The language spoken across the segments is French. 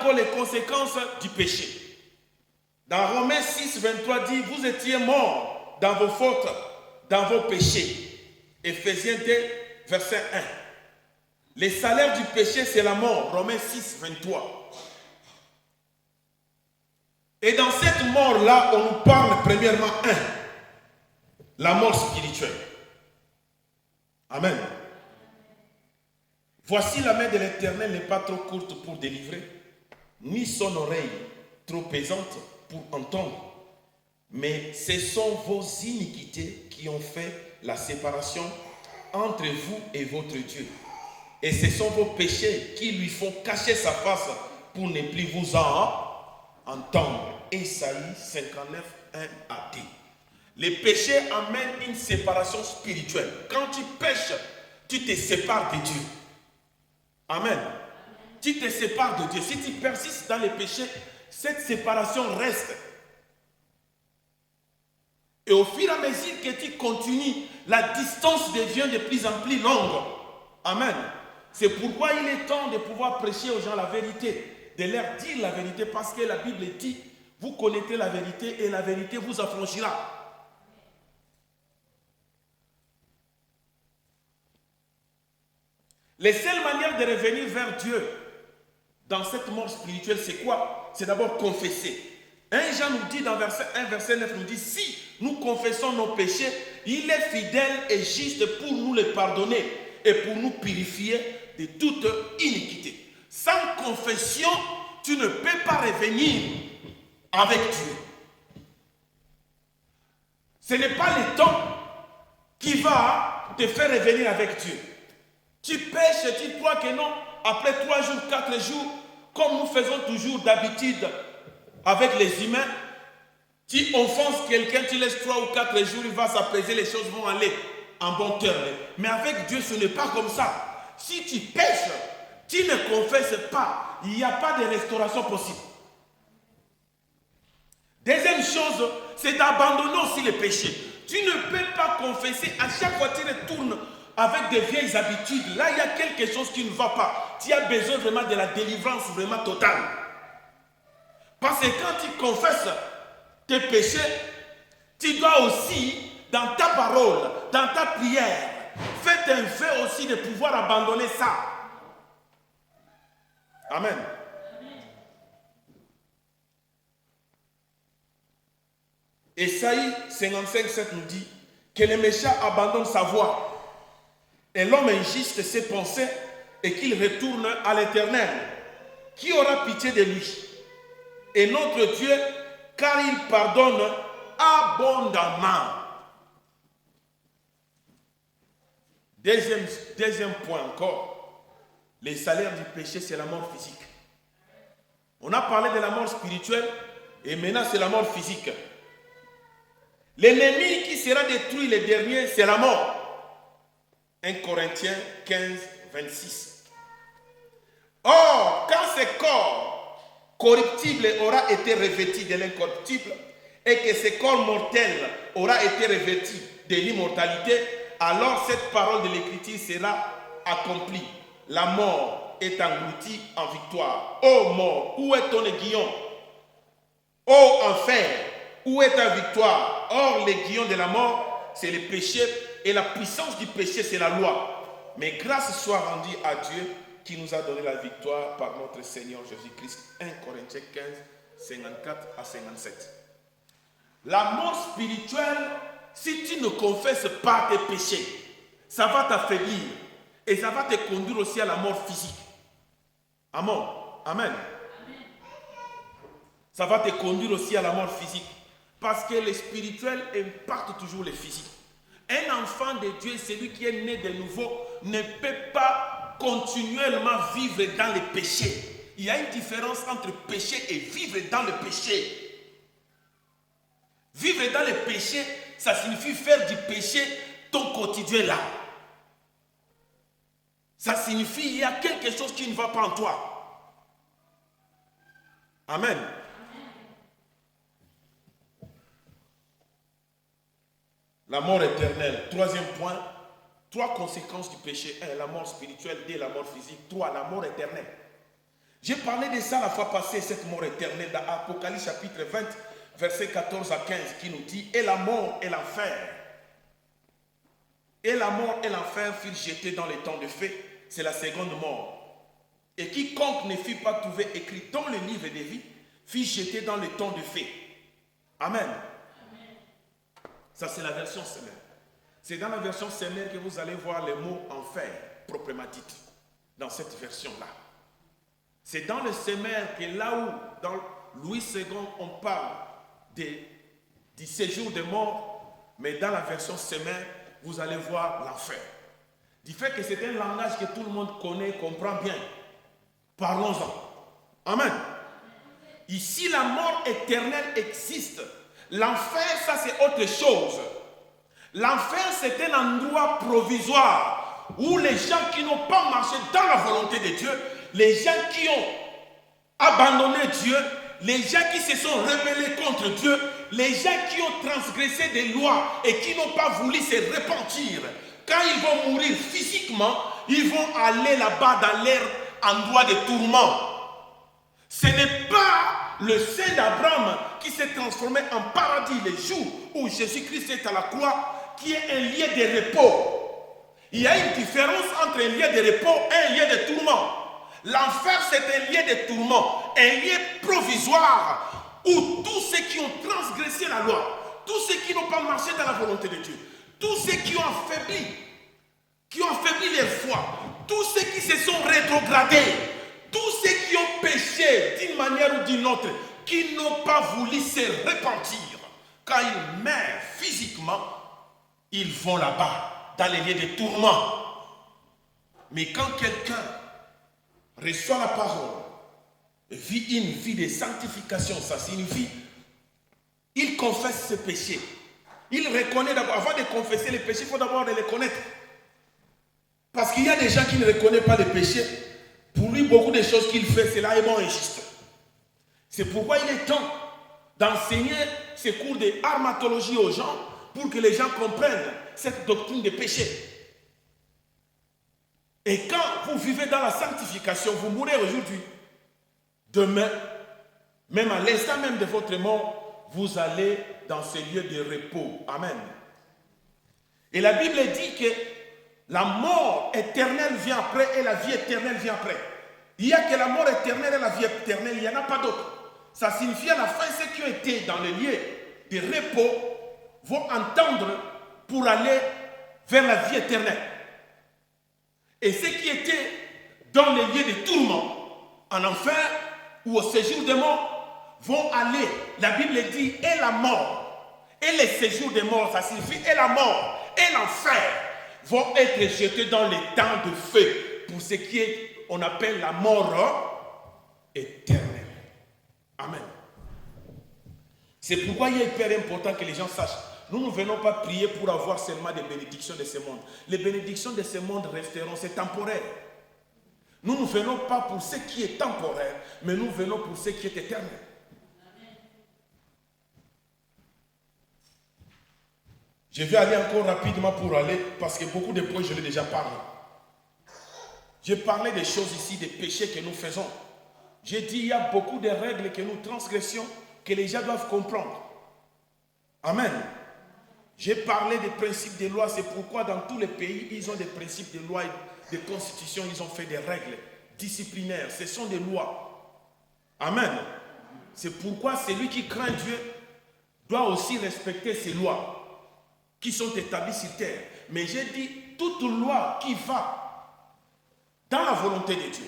les conséquences du péché. Dans Romains 6, 23 dit, vous étiez morts dans vos fautes, dans vos péchés. Éphésiens 2, verset 1. Les salaires du péché, c'est la mort. Romains 6, 23. Et dans cette mort-là, on nous parle premièrement, la mort spirituelle. Amen. Voici la main de l'Éternel n'est pas trop courte pour délivrer, ni son oreille trop pesante pour entendre. Mais ce sont vos iniquités qui ont fait la séparation entre vous et votre Dieu. Et ce sont vos péchés qui lui font cacher sa face pour ne plus vous entendre. Ésaïe 59, 1 à 10. Les péchés amènent une séparation spirituelle. Quand tu pêches, tu te sépares de Dieu. Amen. Tu te sépares de Dieu. Si tu persistes dans les péchés, cette séparation reste. Et au fur et à mesure que tu continues, la distance devient de plus en plus longue. Amen. C'est pourquoi il est temps de pouvoir prêcher aux gens la vérité, de leur dire la vérité, parce que la Bible dit, vous connaîtrez la vérité et la vérité vous affranchira. Les seules manières de revenir vers Dieu dans cette mort spirituelle, c'est quoi? C'est d'abord confesser. 1 Jean nous dit dans verset 1, verset 9, nous dit, si nous confessons nos péchés, il est fidèle et juste pour nous les pardonner et pour nous purifier de toute iniquité. Sans confession, tu ne peux pas revenir avec Dieu. Ce n'est pas le temps qui va te faire revenir avec Dieu. Tu pêches, tu crois que non, après 3 jours, 4 jours, comme nous faisons toujours d'habitude avec les humains, tu offenses quelqu'un, tu laisses 3 ou 4 jours, il va s'apaiser, les choses vont aller en bon terme. Mais avec Dieu, ce n'est pas comme ça. Si tu pêches, tu ne confesses pas, il n'y a pas de restauration possible. Deuxième chose, c'est d'abandonner aussi le péché. Tu ne peux pas confesser, à chaque fois tu retournes avec des vieilles habitudes. Là, il y a quelque chose qui ne va pas. Tu as besoin vraiment de la délivrance vraiment totale. Parce que quand tu confesses tes péchés, tu dois aussi, dans ta parole, dans ta prière, faire un vœu aussi de pouvoir abandonner ça. Amen. Ésaïe 55, 7 nous dit que le méchant abandonne sa voie et l'homme injuste ses pensées et qu'il retourne à l'Éternel, qui aura pitié de lui. Et notre Dieu, car il pardonne abondamment. Deuxième point encore, les salaires du péché, c'est la mort physique. On a parlé de la mort spirituelle et maintenant c'est la mort physique. L'ennemi qui sera détruit le dernier, c'est la mort. 1 Corinthiens 15, 26. Or, quand ce corps corruptible aura été revêtu de l'incorruptible et que ce corps mortel aura été revêtu de l'immortalité, alors cette parole de l'Écriture sera accomplie. La mort est engloutie en victoire. Ô mort, où est ton aiguillon? Ô enfer, où est ta victoire? Or, l'aiguillon de la mort, c'est le péché, et la puissance du péché, c'est la loi. Mais grâce soit rendue à Dieu qui nous a donné la victoire par notre Seigneur Jésus-Christ. 1 Corinthiens 15, 54 à 57. La mort spirituelle, si tu ne confesses pas tes péchés, ça va t'affaiblir et ça va te conduire aussi à la mort physique. Amen. Amen. Ça va te conduire aussi à la mort physique. Parce que le spirituel impacte toujours le physique. Un enfant de Dieu, celui qui est né de nouveau, ne peut pas continuellement vivre dans le péché. Il y a une différence entre péché et vivre dans le péché. Vivre dans le péché, ça signifie faire du péché ton quotidien là. Ça signifie qu'il y a quelque chose qui ne va pas en toi. Amen. La mort éternelle. Troisième point, 3 conséquences du péché. 1, la mort spirituelle. 2, la mort physique. 3, la mort éternelle. J'ai parlé de ça la fois passée, cette mort éternelle, dans Apocalypse chapitre 20, versets 14 à 15, qui nous dit, et la mort et l'enfer. Et la mort et l'enfer furent jetés dans les temps de feu. C'est la seconde mort. Et quiconque ne fut pas trouvé écrit dans le livre des vies, fut jeté dans les temps de feu. Amen. Ça, c'est la version Semeur. C'est dans la version Semeur que vous allez voir le mot enfer, proprement dit, dans cette version-là. C'est dans le Semeur que là où, dans Louis II, on parle du séjour des morts, mais dans la version Semeur, vous allez voir l'enfer. Du fait que c'est un langage que tout le monde connaît, comprend bien. Parlons-en. Amen. Ici, la mort éternelle existe. L'enfer, ça c'est autre chose. L'enfer, c'est un endroit provisoire où les gens qui n'ont pas marché dans la volonté de Dieu, les gens qui ont abandonné Dieu, les gens qui se sont rebellés contre Dieu, les gens qui ont transgressé des lois et qui n'ont pas voulu se repentir, quand ils vont mourir physiquement, ils vont aller là-bas dans leur endroit de tourment. Ce n'est pas le sein d'Abraham qui s'est transformé en paradis le jour où Jésus-Christ est à la croix, qui est un lieu de repos. Il y a une différence entre un lieu de repos et un lieu de tourment. L'enfer, c'est un lieu de tourment, un lieu provisoire où tous ceux qui ont transgressé la loi, tous ceux qui n'ont pas marché dans la volonté de Dieu, tous ceux qui ont affaibli leur foi, tous ceux qui se sont rétrogradés, tous ceux qui ont péché d'une manière ou d'une autre, qui n'ont pas voulu se repentir, quand ils meurent physiquement, ils vont là-bas, dans les lieux de tourment. Mais quand quelqu'un reçoit la parole, vit une vie de sanctification, ça signifie, il confesse ses péchés. Il reconnaît d'abord, avant de confesser les péchés, il faut d'abord les connaître. Parce qu'il y a des gens qui ne reconnaissent pas les péchés. Pour lui, beaucoup de choses qu'il fait, c'est là et bon et juste. C'est pourquoi il est temps d'enseigner ces cours d'armatologie aux gens pour que les gens comprennent cette doctrine des péchés. Et quand vous vivez dans la sanctification, vous mourrez aujourd'hui. Demain, même à l'instant même de votre mort, vous allez dans ces lieux de repos. Amen. Et la Bible dit que la mort éternelle vient après et la vie éternelle vient après. Il n'y a que la mort éternelle et la vie éternelle, il n'y en a pas d'autre. Ça signifie à la fin, ceux qui ont été dans les lieux de repos vont entendre pour aller vers la vie éternelle. Et ceux qui étaient dans les lieux de tourment, en enfer ou au séjour des morts, vont aller, la Bible dit, et la mort, et les séjours des morts, ça signifie, et la mort, et l'enfer, vont être jetés dans les temps de feu, pour ce qui est, on appelle la mort éternelle. Amen. C'est pourquoi il est hyper important que les gens sachent. Nous ne venons pas prier pour avoir seulement des bénédictions de ce monde. Les bénédictions de ce monde resteront, c'est temporaire. Nous ne venons pas pour ce qui est temporaire, mais nous venons pour ce qui est éternel. Je vais aller encore rapidement pour aller, parce que beaucoup de points, je l'ai déjà parlé. J'ai parlé des choses ici, des péchés que nous faisons. J'ai dit, il y a beaucoup de règles que nous transgressions, que les gens doivent comprendre. Amen. J'ai parlé des principes des lois, c'est pourquoi dans tous les pays, ils ont des principes de lois et de constitution, ils ont fait des règles disciplinaires. Ce sont des lois. Amen. C'est pourquoi celui qui craint Dieu doit aussi respecter ces lois qui sont établies sur terre. Mais j'ai dit, toute loi qui va dans la volonté de Dieu.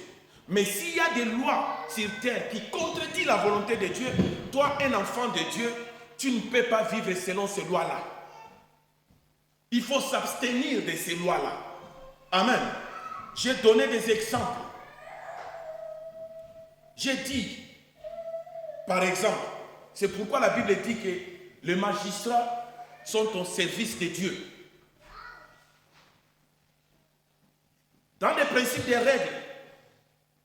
Mais s'il y a des lois sur terre qui contredisent la volonté de Dieu, toi, un enfant de Dieu, tu ne peux pas vivre selon ces lois-là. Il faut s'abstenir de ces lois-là. Amen. J'ai donné des exemples. J'ai dit, par exemple, c'est pourquoi la Bible dit que les magistrats sont au service de Dieu. Dans les principes des règles,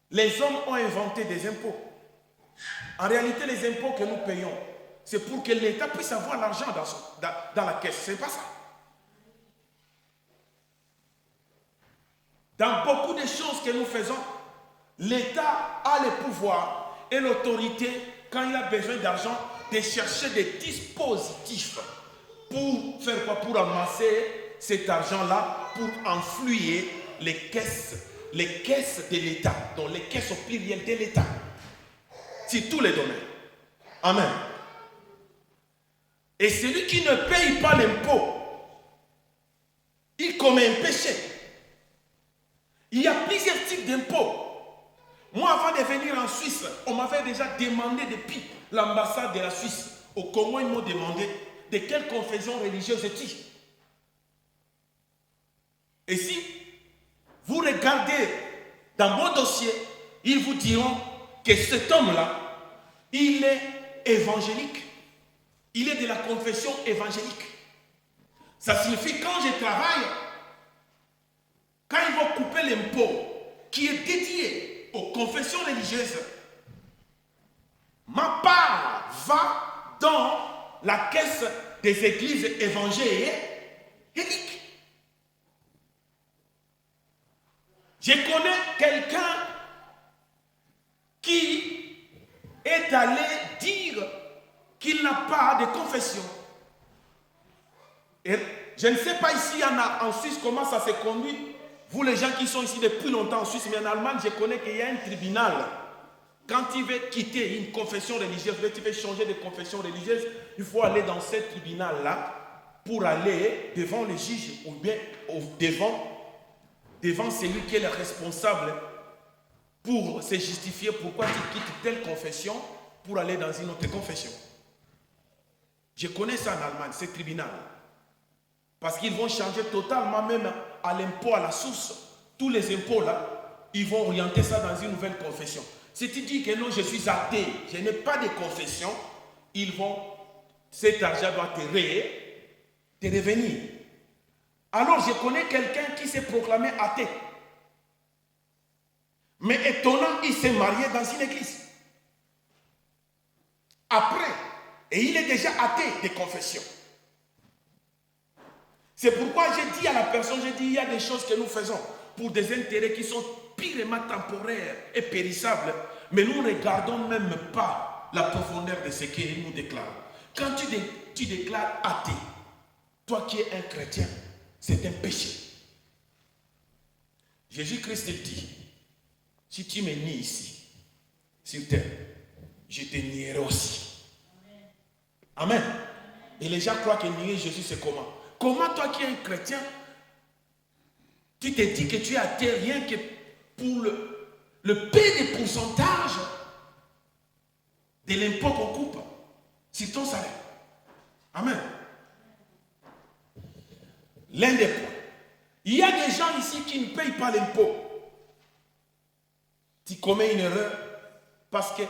les hommes ont inventé des impôts. En réalité, les impôts que nous payons, c'est pour que l'État puisse avoir l'argent dans la caisse. Ce n'est pas ça. Dans beaucoup de choses que nous faisons, l'État a le pouvoir et l'autorité, quand il a besoin d'argent, de chercher des dispositifs pour faire quoi? Pour amasser cet argent-là, pour enfluer les caisses de l'État, donc les caisses au pluriel de l'État, sur tous les domaines. Amen. Et celui qui ne paye pas l'impôt, il commet un péché. Il y a plusieurs types d'impôts. Moi, avant de venir en Suisse, on m'avait déjà demandé depuis l'ambassade de la Suisse au Congo, ils m'ont demandé de quelle confession religieuse es-tu. Et si vous regardez dans mon dossier, ils vous diront que cet homme-là, il est évangélique. Il est de la confession évangélique. Ça signifie quand je travaille, quand ils vont couper l'impôt qui est dédié aux confessions religieuses, ma part va dans la caisse des églises évangéliques. Je connais quelqu'un qui est allé dire qu'il n'a pas de confession. Et je ne sais pas ici en Suisse comment ça se conduit. Vous les gens qui sont ici depuis longtemps en Suisse, mais en Allemagne, je connais qu'il y a un tribunal. Quand tu veux quitter une confession religieuse, tu veux changer de confession religieuse, il faut aller dans ce tribunal-là pour aller devant le juge ou bien devant celui qui est le responsable pour se justifier pourquoi tu quittes telle confession pour aller dans une autre confession. Je connais ça en Allemagne, ce tribunal. Parce qu'ils vont changer totalement même à l'impôt à la source. Tous les impôts là, ils vont orienter ça dans une nouvelle confession. Si tu dis que non, je suis athée, je n'ai pas de confession, cet argent doit te revenir. Alors je connais quelqu'un qui s'est proclamé athée. Mais étonnant, il s'est marié dans une église. Après, et il est déjà athée de confession. C'est pourquoi j'ai dit à la personne, il y a des choses que nous faisons pour des intérêts qui sont purement temporaires et périssables, mais nous ne regardons même pas la profondeur de ce qu'il nous déclare. Quand tu déclares athée, toi qui es un chrétien, c'est un péché. Jésus-Christ dit, si tu me nies ici, sur terre, je te nierai aussi. Amen. Et les gens croient que nier Jésus, c'est comment? Comment toi qui es un chrétien, tu te dis que tu es athée rien que pour le peu de pourcentage de l'impôt qu'on coupe sur ton salaire? Amen. L'un des points. Il y a des gens ici qui ne payent pas l'impôt. Tu commets une erreur parce que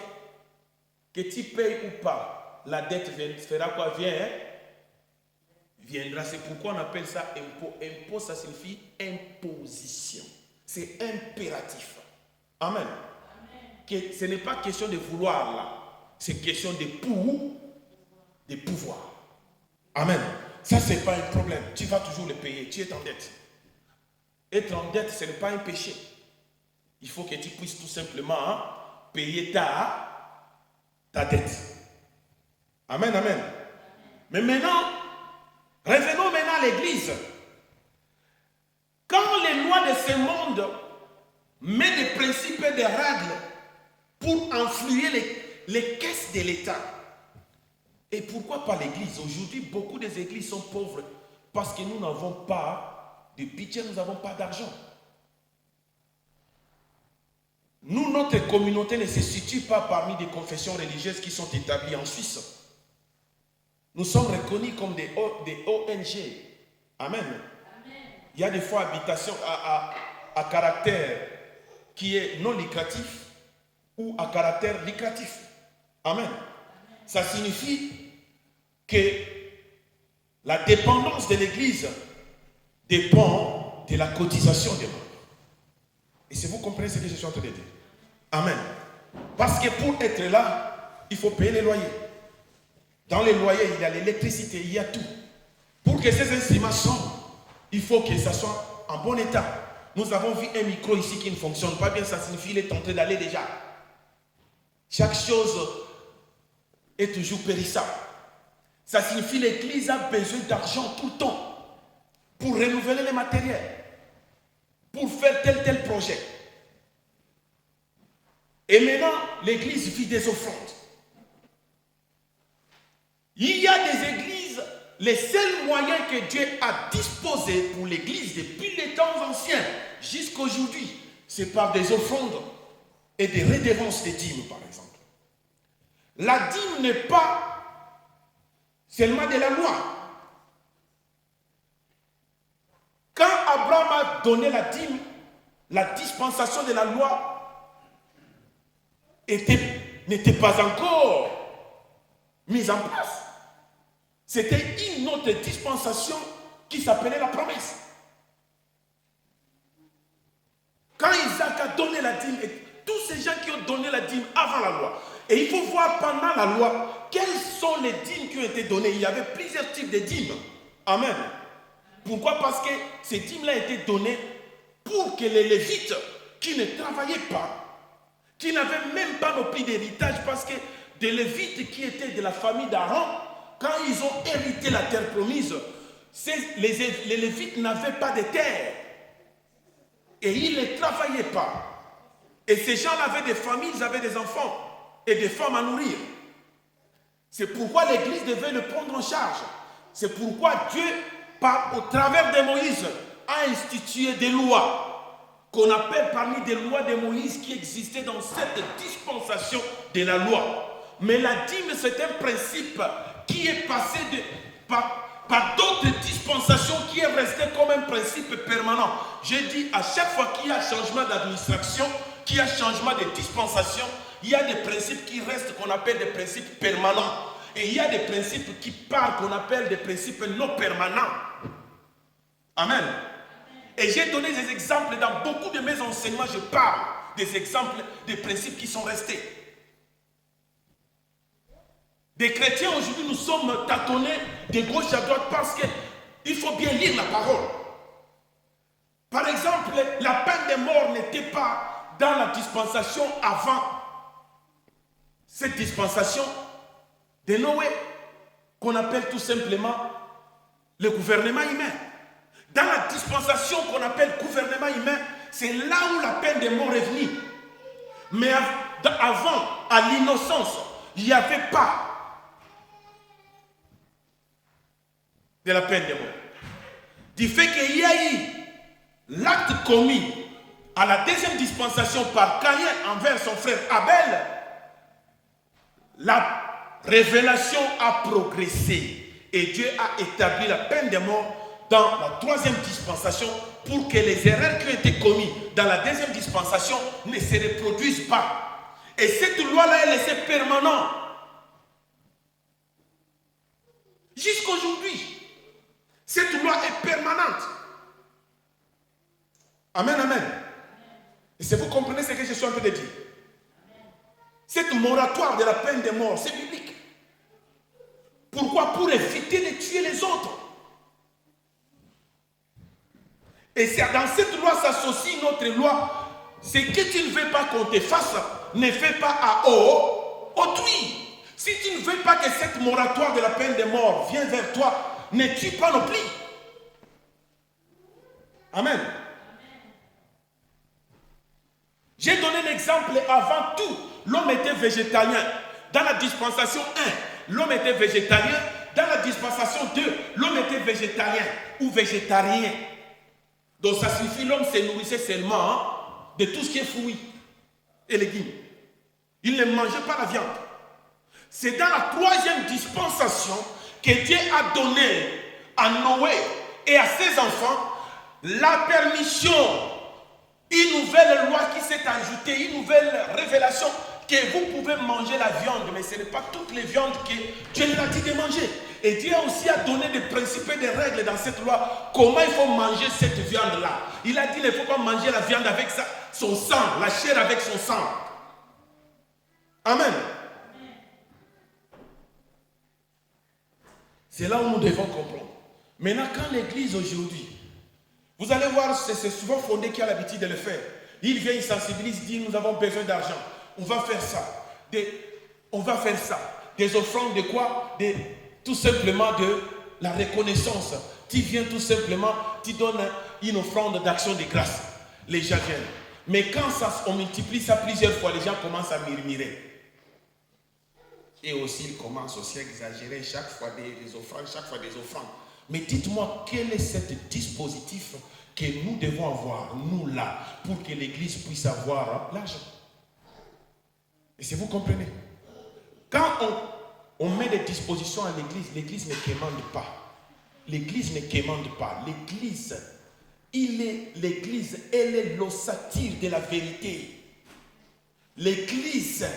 tu payes ou pas, la dette fera quoi? Viendra. C'est pourquoi on appelle ça impôt. Impôt, ça signifie imposition. C'est impératif. Amen. Que ce n'est pas question de vouloir là. C'est question de pouvoir. Amen. Ça, ce n'est pas un problème. Tu vas toujours le payer. Tu es en dette. Être en dette, ce n'est pas un péché. Il faut que tu puisses tout simplement payer ta dette. Amen, amen. Mais maintenant, revenons maintenant à l'église. Quand les lois de ce monde mettent des principes et des règles pour influer les caisses de l'État, et pourquoi pas l'église? Aujourd'hui, beaucoup des églises sont pauvres parce que nous n'avons pas de budget, nous n'avons pas d'argent. Nous, notre communauté ne se situe pas parmi des confessions religieuses qui sont établies en Suisse. Nous sommes reconnus comme des ONG. Amen. Il y a des fois habitation à caractère qui est non lucratif ou à caractère lucratif. Amen. Ça signifie que la dépendance de l'Église dépend de la cotisation des membres. Et si vous comprenez ce que je suis en train de dire. Amen. Parce que pour être là, il faut payer les loyers. Dans les loyers, il y a l'électricité, il y a tout. Pour que ces instruments sortent, il faut que ça soit en bon état. nous avons vu un micro ici qui ne fonctionne pas bien, ça signifie qu'il est en train d'aller déjà. Chaque chose est toujours périssable. Ça signifie que l'église a besoin d'argent tout le temps pour renouveler les matériels, pour faire tel projet. Et maintenant, l'église vit des offrandes. Il y a des églises, les seuls moyens que Dieu a disposés pour l'église depuis les temps anciens jusqu'à aujourd'hui, c'est par des offrandes et des rédévances des dîmes, par exemple. La dîme n'est pas seulement de la loi. Quand Abraham a donné la dîme, la dispensation de la loi n'était pas encore mise en place. C'était une autre dispensation qui s'appelait la promesse. Quand Isaac a donné la dîme, et tous ces gens qui ont donné la dîme avant la loi, et il faut voir pendant la loi, quelles sont les dîmes qui ont été données. Il y avait plusieurs types de dîmes. Amen. Pourquoi? Parce que ces dîmes-là étaient données pour que les Lévites qui ne travaillaient pas, qui n'avaient même pas non plus d'héritage, parce que des Lévites qui étaient de la famille d'Aaron, quand ils ont hérité la terre promise, les Lévites n'avaient pas de terre. Et ils ne travaillaient pas. Et ces gens avaient des familles, ils avaient des enfants et des femmes à nourrir. C'est pourquoi l'Église devait le prendre en charge. C'est pourquoi Dieu, au travers de Moïse, a institué des lois qu'on appelle parmi des lois de Moïse qui existaient dans cette dispensation de la loi. Mais la dîme, c'est un principe qui est passé par d'autres dispensations, qui est resté comme un principe permanent. J'ai dit, à chaque fois qu'il y a changement d'administration, qu'il y a changement de dispensation, il y a des principes qui restent qu'on appelle des principes permanents. Et il y a des principes qui partent qu'on appelle des principes non permanents. Amen. Et j'ai donné des exemples dans beaucoup de mes enseignements, je parle des exemples, des principes qui sont restés. Des chrétiens aujourd'hui, nous sommes tâtonnés de gauche à droite parce qu'il faut bien lire la parole. Par exemple, la peine de mort n'était pas dans la dispensation avant cette dispensation de Noé, qu'on appelle tout simplement le gouvernement humain. Dans la dispensation qu'on appelle gouvernement humain, c'est là où la peine de mort est venue. Mais avant, à l'innocence, il n'y avait pas de la peine de mort. Du fait qu'il y a eu l'acte commis à la deuxième dispensation par Caïn envers son frère Abel, la révélation a progressé et Dieu a établi la peine de mort dans la troisième dispensation pour que les erreurs qui ont été commises dans la deuxième dispensation ne se reproduisent pas. Et cette loi-là est laissée permanente. Jusqu'aujourd'hui, cette loi est permanente. Amen, amen. Et si vous comprenez ce que je suis en train de dire, cette moratoire de la peine de mort, c'est biblique. Pourquoi? Pour éviter de tuer les autres. Et c'est dans cette loi s'associe une autre loi. C'est que tu ne veux pas qu'on te fasse, ne fais pas à autrui. Si tu ne veux pas que cette moratoire de la peine de mort vienne vers toi, ne tue pas non plus. Amen. J'ai donné l'exemple, avant tout, l'homme était végétalien. Dans la dispensation 1, l'homme était végétalien. Dans la dispensation 2, l'homme était végétalien ou végétarien. Donc ça signifie l'homme se nourrissait seulement de tout ce qui est fruits et légumes. Il ne mangeait pas la viande. C'est dans la troisième dispensation que Dieu a donné à Noé et à ses enfants la permission, une nouvelle loi qui s'est ajoutée, une nouvelle révélation que vous pouvez manger la viande, mais ce n'est pas toutes les viandes que Dieu nous a dit de manger. Et Dieu aussi a donné des principes et des règles dans cette loi, comment il faut manger cette viande-là. Il a dit qu'il ne faut pas manger la viande avec son sang, la chair avec son sang. Amen. C'est là où nous devons comprendre. Maintenant, quand l'Église aujourd'hui Vous allez voir, c'est souvent Fondé qui a l'habitude de le faire. Il vient, il sensibilise, il dit nous avons besoin d'argent. On va faire ça. On va faire ça. Des offrandes de quoi? Tout simplement de la reconnaissance. Tu viens tout simplement, tu donnes une offrande d'action de grâce. Les gens viennent. Mais quand on multiplie ça plusieurs fois, les gens commencent à murmurer. Et aussi, ils commencent aussi à exagérer chaque fois des offrandes, chaque fois des offrandes. Mais dites-moi, quel est ce dispositif que nous devons avoir, nous là, pour que l'Église puisse avoir l'argent? Et si vous comprenez, quand on met des dispositions à l'Église, l'Église ne commande pas. L'Église ne commande pas. L'Église, elle est l'ossature de la vérité. L'Église,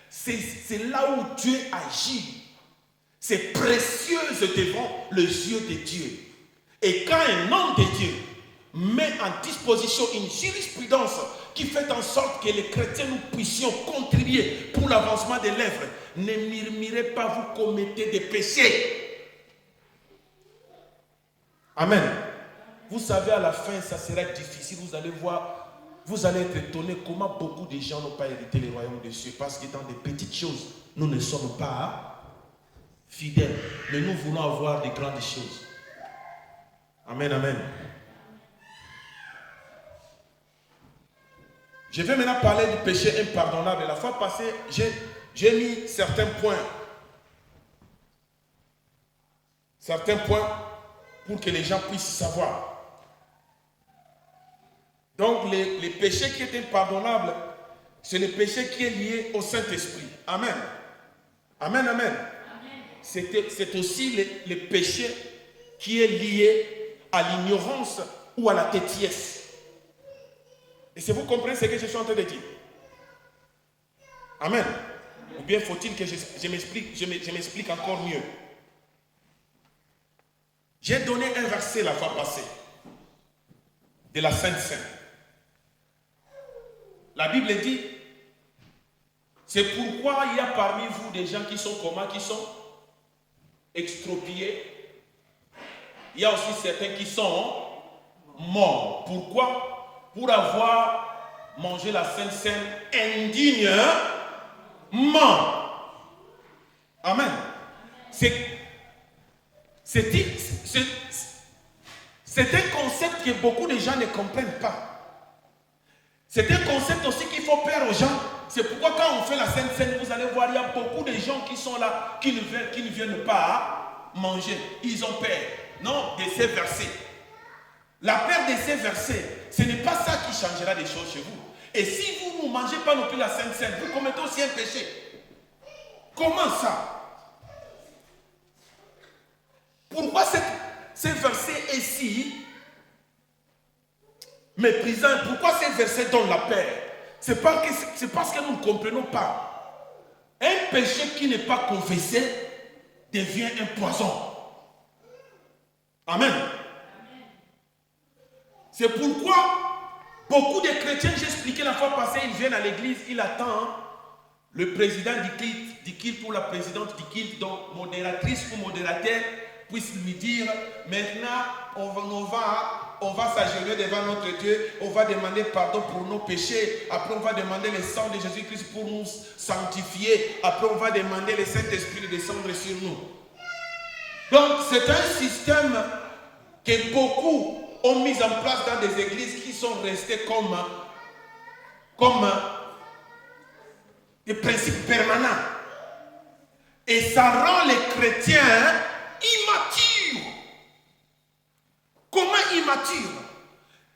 c'est là où Dieu agit. C'est précieux devant les yeux de Dieu. Et quand un homme de Dieu met en disposition une jurisprudence qui fait en sorte que les chrétiens nous puissions contribuer pour l'avancement de l'œuvre, ne murmurez pas, vous commettez des péchés. Amen. Vous savez, à la fin, ça sera difficile. Vous allez voir, vous allez être étonné comment beaucoup de gens n'ont pas hérité le royaume de Dieu. Parce que dans des petites choses, nous ne sommes pas fidèles. Mais nous voulons avoir des grandes choses. Amen, amen. Je vais maintenant parler du péché impardonnable. La fois passée, j'ai mis certains points. Certains points pour que les gens puissent savoir. Donc, les péchés qui est impardonnable, c'est le péché qui est lié au Saint-Esprit. Amen. Amen, amen. C'est aussi le péché qui est lié à l'ignorance ou à la têtiesse. Et si vous comprenez ce que je suis en train de dire. Amen. Ou bien faut-il que je m'explique encore mieux. J'ai donné un verset la fois passée de la Sainte Seine. La Bible dit, c'est pourquoi il y a parmi vous des gens qui sont comment, qui sont extropiés. Il y a aussi certains qui sont morts. Pourquoi? Pour avoir mangé la Sainte Seine indignement. Amen. C'est un concept que beaucoup de gens ne comprennent pas. C'est un concept aussi qu'il faut perdre aux gens. C'est pourquoi quand on fait la Sainte Seine, vous allez voir, il y a beaucoup de gens qui sont là, qui ne viennent pas manger. Ils ont peur. Non, de ces versets. La peur de ces versets, ce n'est pas ça qui changera des choses chez vous. Et si vous ne mangez pas non plus la Sainte Seine, vous commettez aussi un péché. Comment ça? Pourquoi ces versets ici méprisant? Pourquoi ces versets donnent la paix? C'est parce que nous ne comprenons pas. Un péché qui n'est pas confessé devient un poison. Amen. C'est pourquoi beaucoup de chrétiens, j'ai expliqué la fois passée, ils viennent à l'église, ils attendent le président du culte ou la présidente du culte, donc modératrice ou modérateur, puisse lui dire, maintenant on va s'agenouiller devant notre Dieu, on va demander pardon pour nos péchés, après on va demander le sang de Jésus-Christ pour nous sanctifier, après on va demander le Saint-Esprit de descendre sur nous. Donc c'est un système que beaucoup ont mis en place dans des églises qui sont restées comme des principes permanents. Et ça rend les chrétiens immatures. Comment immature?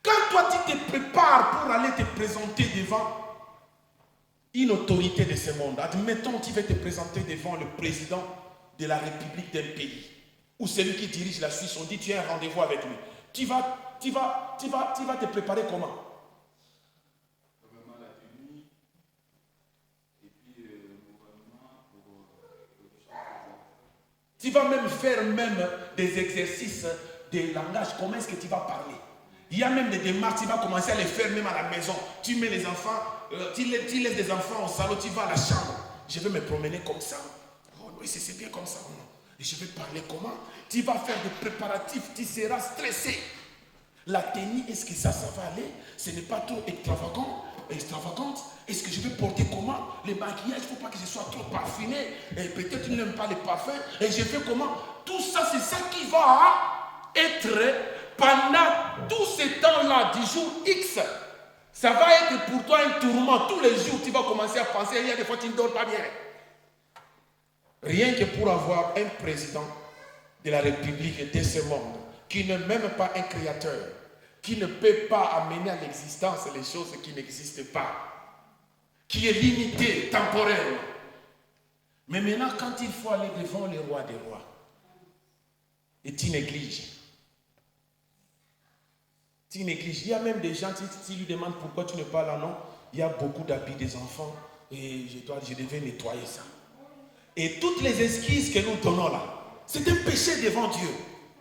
Quand toi tu te prépares pour aller te présenter devant une autorité de ce monde, admettons tu vas te présenter devant le président de la République d'un pays, ou celui qui dirige la Suisse, on dit tu as un rendez-vous avec lui. Tu vas te préparer comment? Tu vas même faire des exercices de langage. Comment est-ce que tu vas parler? Il y a même des démarches, tu vas commencer à les faire même à la maison. Tu mets les enfants, tu laisses des enfants au salon, tu vas à la chambre. Je vais me promener comme ça. Oh oui, c'est bien comme ça. Et je vais parler comment? Tu vas faire des préparatifs, tu seras stressé. La tenue, est-ce que ça va aller? Ce n'est pas trop extravagante. Est-ce que je vais porter comment? Le maquillage, il ne faut pas que ce soit trop parfumé. Et peut-être tu n'aimes pas les parfums. Et je fais comment? Tout ça, c'est ça qui va être pendant tout ce temps-là, du jour X. Ça va être pour toi un tourment. Tous les jours, tu vas commencer à penser. Il y a des fois, tu ne dors pas bien. Rien que pour avoir un président de la République de ce monde qui ne m'aime pas un créateur, qui ne peut pas amener à l'existence les choses qui n'existent pas, qui est limité, temporel. Mais maintenant, quand il faut aller devant le roi des rois, et tu négliges. Tu négliges. Il y a même des gens qui lui demandent pourquoi tu ne parles là, non. Il y a beaucoup d'habits des enfants et je devais nettoyer ça. Et toutes les excuses que nous donnons là, c'est un péché devant Dieu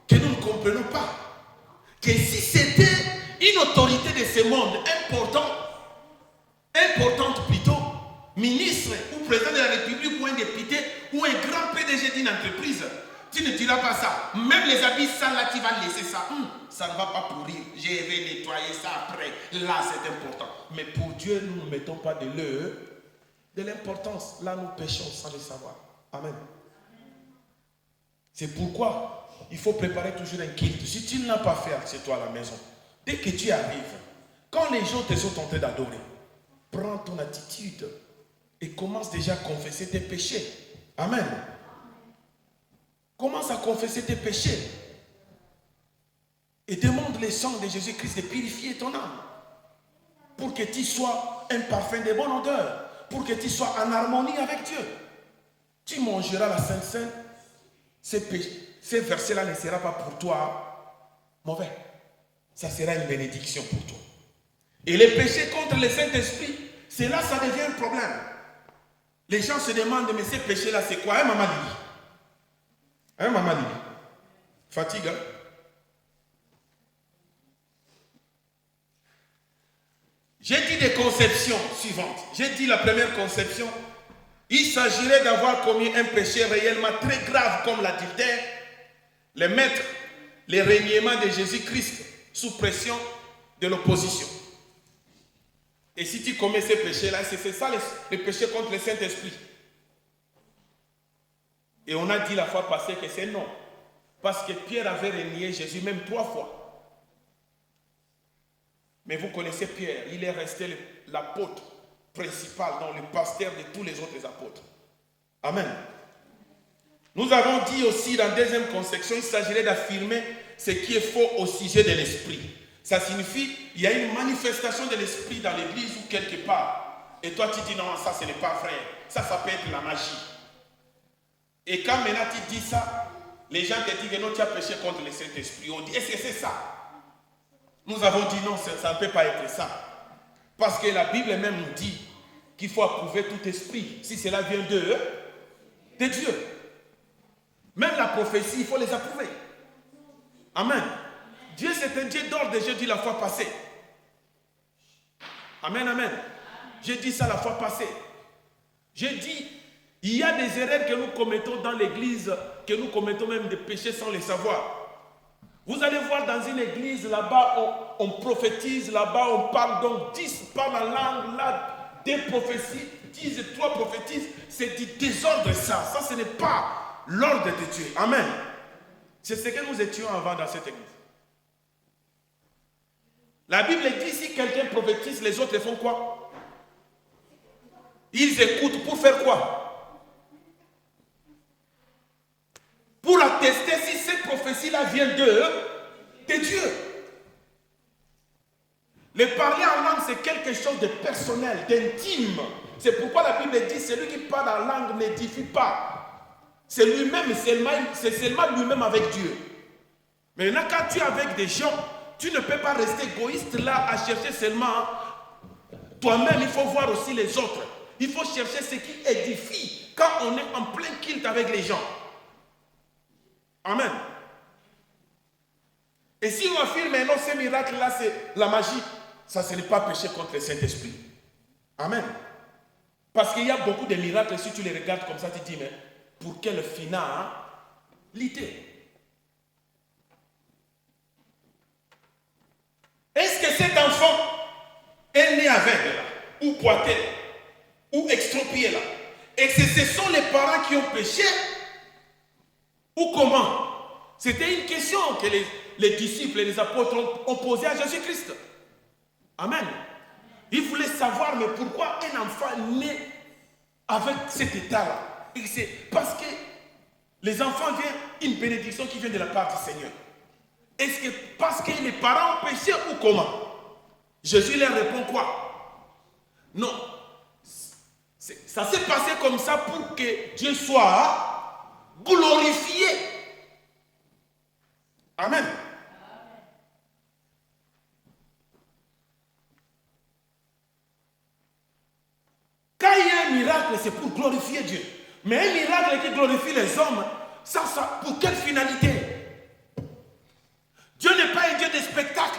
que nous ne comprenons pas. Que si c'était une autorité de ce monde importante plutôt, ministre ou président de la République ou un député ou un grand PDG d'une entreprise, tu ne diras pas ça. Même les habits sales là, tu vas laisser ça. Ça ne va pas pourrir. Je vais nettoyer ça après. Là, c'est important. Mais pour Dieu, nous ne mettons pas de l'importance. Là, nous péchons sans le savoir. Amen. C'est pourquoi il faut préparer toujours un culte. Si tu ne l'as pas fait chez toi à la maison, dès que tu arrives, quand les gens te sont en train d'adorer, prends ton attitude et commence déjà à confesser tes péchés. Amen. Commence à confesser tes péchés. Et demande le sang de Jésus-Christ de purifier ton âme. Pour que tu sois un parfum de bonne odeur. Pour que tu sois en harmonie avec Dieu. Tu mangeras la Sainte Seine. Ces versets-là ne sera pas pour toi mauvais. Ça sera une bénédiction pour toi. Et les péchés contre le Saint-Esprit, c'est là ça devient un problème. Les gens se demandent, mais ces péchés-là, c'est quoi? Maman Lili. Maman Lili. Fatigue, hein? J'ai dit des conceptions suivantes. J'ai dit la première conception. Il s'agirait d'avoir commis un péché réellement très grave comme l'adultère, le mettre le reniement de Jésus-Christ sous pression de l'opposition. Et si tu commets ces péchés-là, c'est ça le péché contre le Saint-Esprit. Et on a dit la fois passée que c'est non. Parce que Pierre avait renié Jésus même 3 fois. Mais vous connaissez Pierre, il est resté l'apôtre principal, dans le pasteur de tous les autres apôtres. Amen. Nous avons dit aussi dans la deuxième conception, il s'agirait d'affirmer ce qui est faux au sujet de l'esprit. Ça signifie il y a une manifestation de l'esprit dans l'église ou quelque part. Et toi tu dis non, ça ce n'est pas vrai. Ça peut être la magie. Et quand maintenant tu dis ça, les gens te disent que non, tu as péché contre le Saint-Esprit. On dit, est-ce que c'est ça? Nous avons dit non, ça ne peut pas être ça. Parce que la Bible même nous dit qu'il faut approuver tout esprit. Si cela vient de Dieu. Même la prophétie, il faut les approuver. Amen. Dieu, c'est un Dieu d'ordre, j'ai dit la fois passée. Amen, amen. J'ai dit ça la fois passée. J'ai dit, il y a des erreurs que nous commettons dans l'église, que nous commettons même des péchés sans les savoir. Vous allez voir dans une église, là-bas, on prophétise, là-bas, on parle, donc 10 parlent en langue, là, des prophéties, 10 et 3 prophétisent, c'est du désordre ça. Ça, ce n'est pas l'ordre de Dieu. Amen. C'est ce que nous étions avant dans cette église. La Bible dit, si quelqu'un prophétise, les autres font quoi? Ils écoutent pour faire quoi? Pour attester si cette prophétie-là vient de Dieu. Le parler en langue, c'est quelque chose de personnel, d'intime. C'est pourquoi la Bible dit, celui qui parle en langue n'édifie pas. C'est lui-même, c'est seulement lui-même avec Dieu. Mais maintenant, quand tu es avec des gens, tu ne peux pas rester égoïste là à chercher seulement toi-même. Il faut voir aussi les autres. Il faut chercher ce qui édifie quand on est en plein culte avec les gens. Amen. Et si on affirme, mais non, ces miracles-là, c'est la magie, ça, ce n'est pas péché contre le Saint-Esprit. Amen. Parce qu'il y a beaucoup de miracles, si tu les regardes comme ça, tu te dis, mais pour quelle finalité? cet enfant est né aveugle là, ou boité là, ou extropié là, et que ce sont les parents qui ont péché, ou comment? C'était une question que les disciples et les apôtres ont posée à Jésus-Christ. Amen. Ils voulaient savoir, mais pourquoi un enfant né avec cet état-là? Et c'est parce que les enfants viennent, une bénédiction qui vient de la part du Seigneur. Est-ce que parce que les parents ont péché ou comment? Jésus leur répond quoi? Non. Ça s'est passé comme ça pour que Dieu soit glorifié. Amen. Quand il y a un miracle, c'est pour glorifier Dieu. Mais un miracle qui glorifie les hommes, ça pour quelle finalité? Dieu n'est pas un Dieu de spectacle.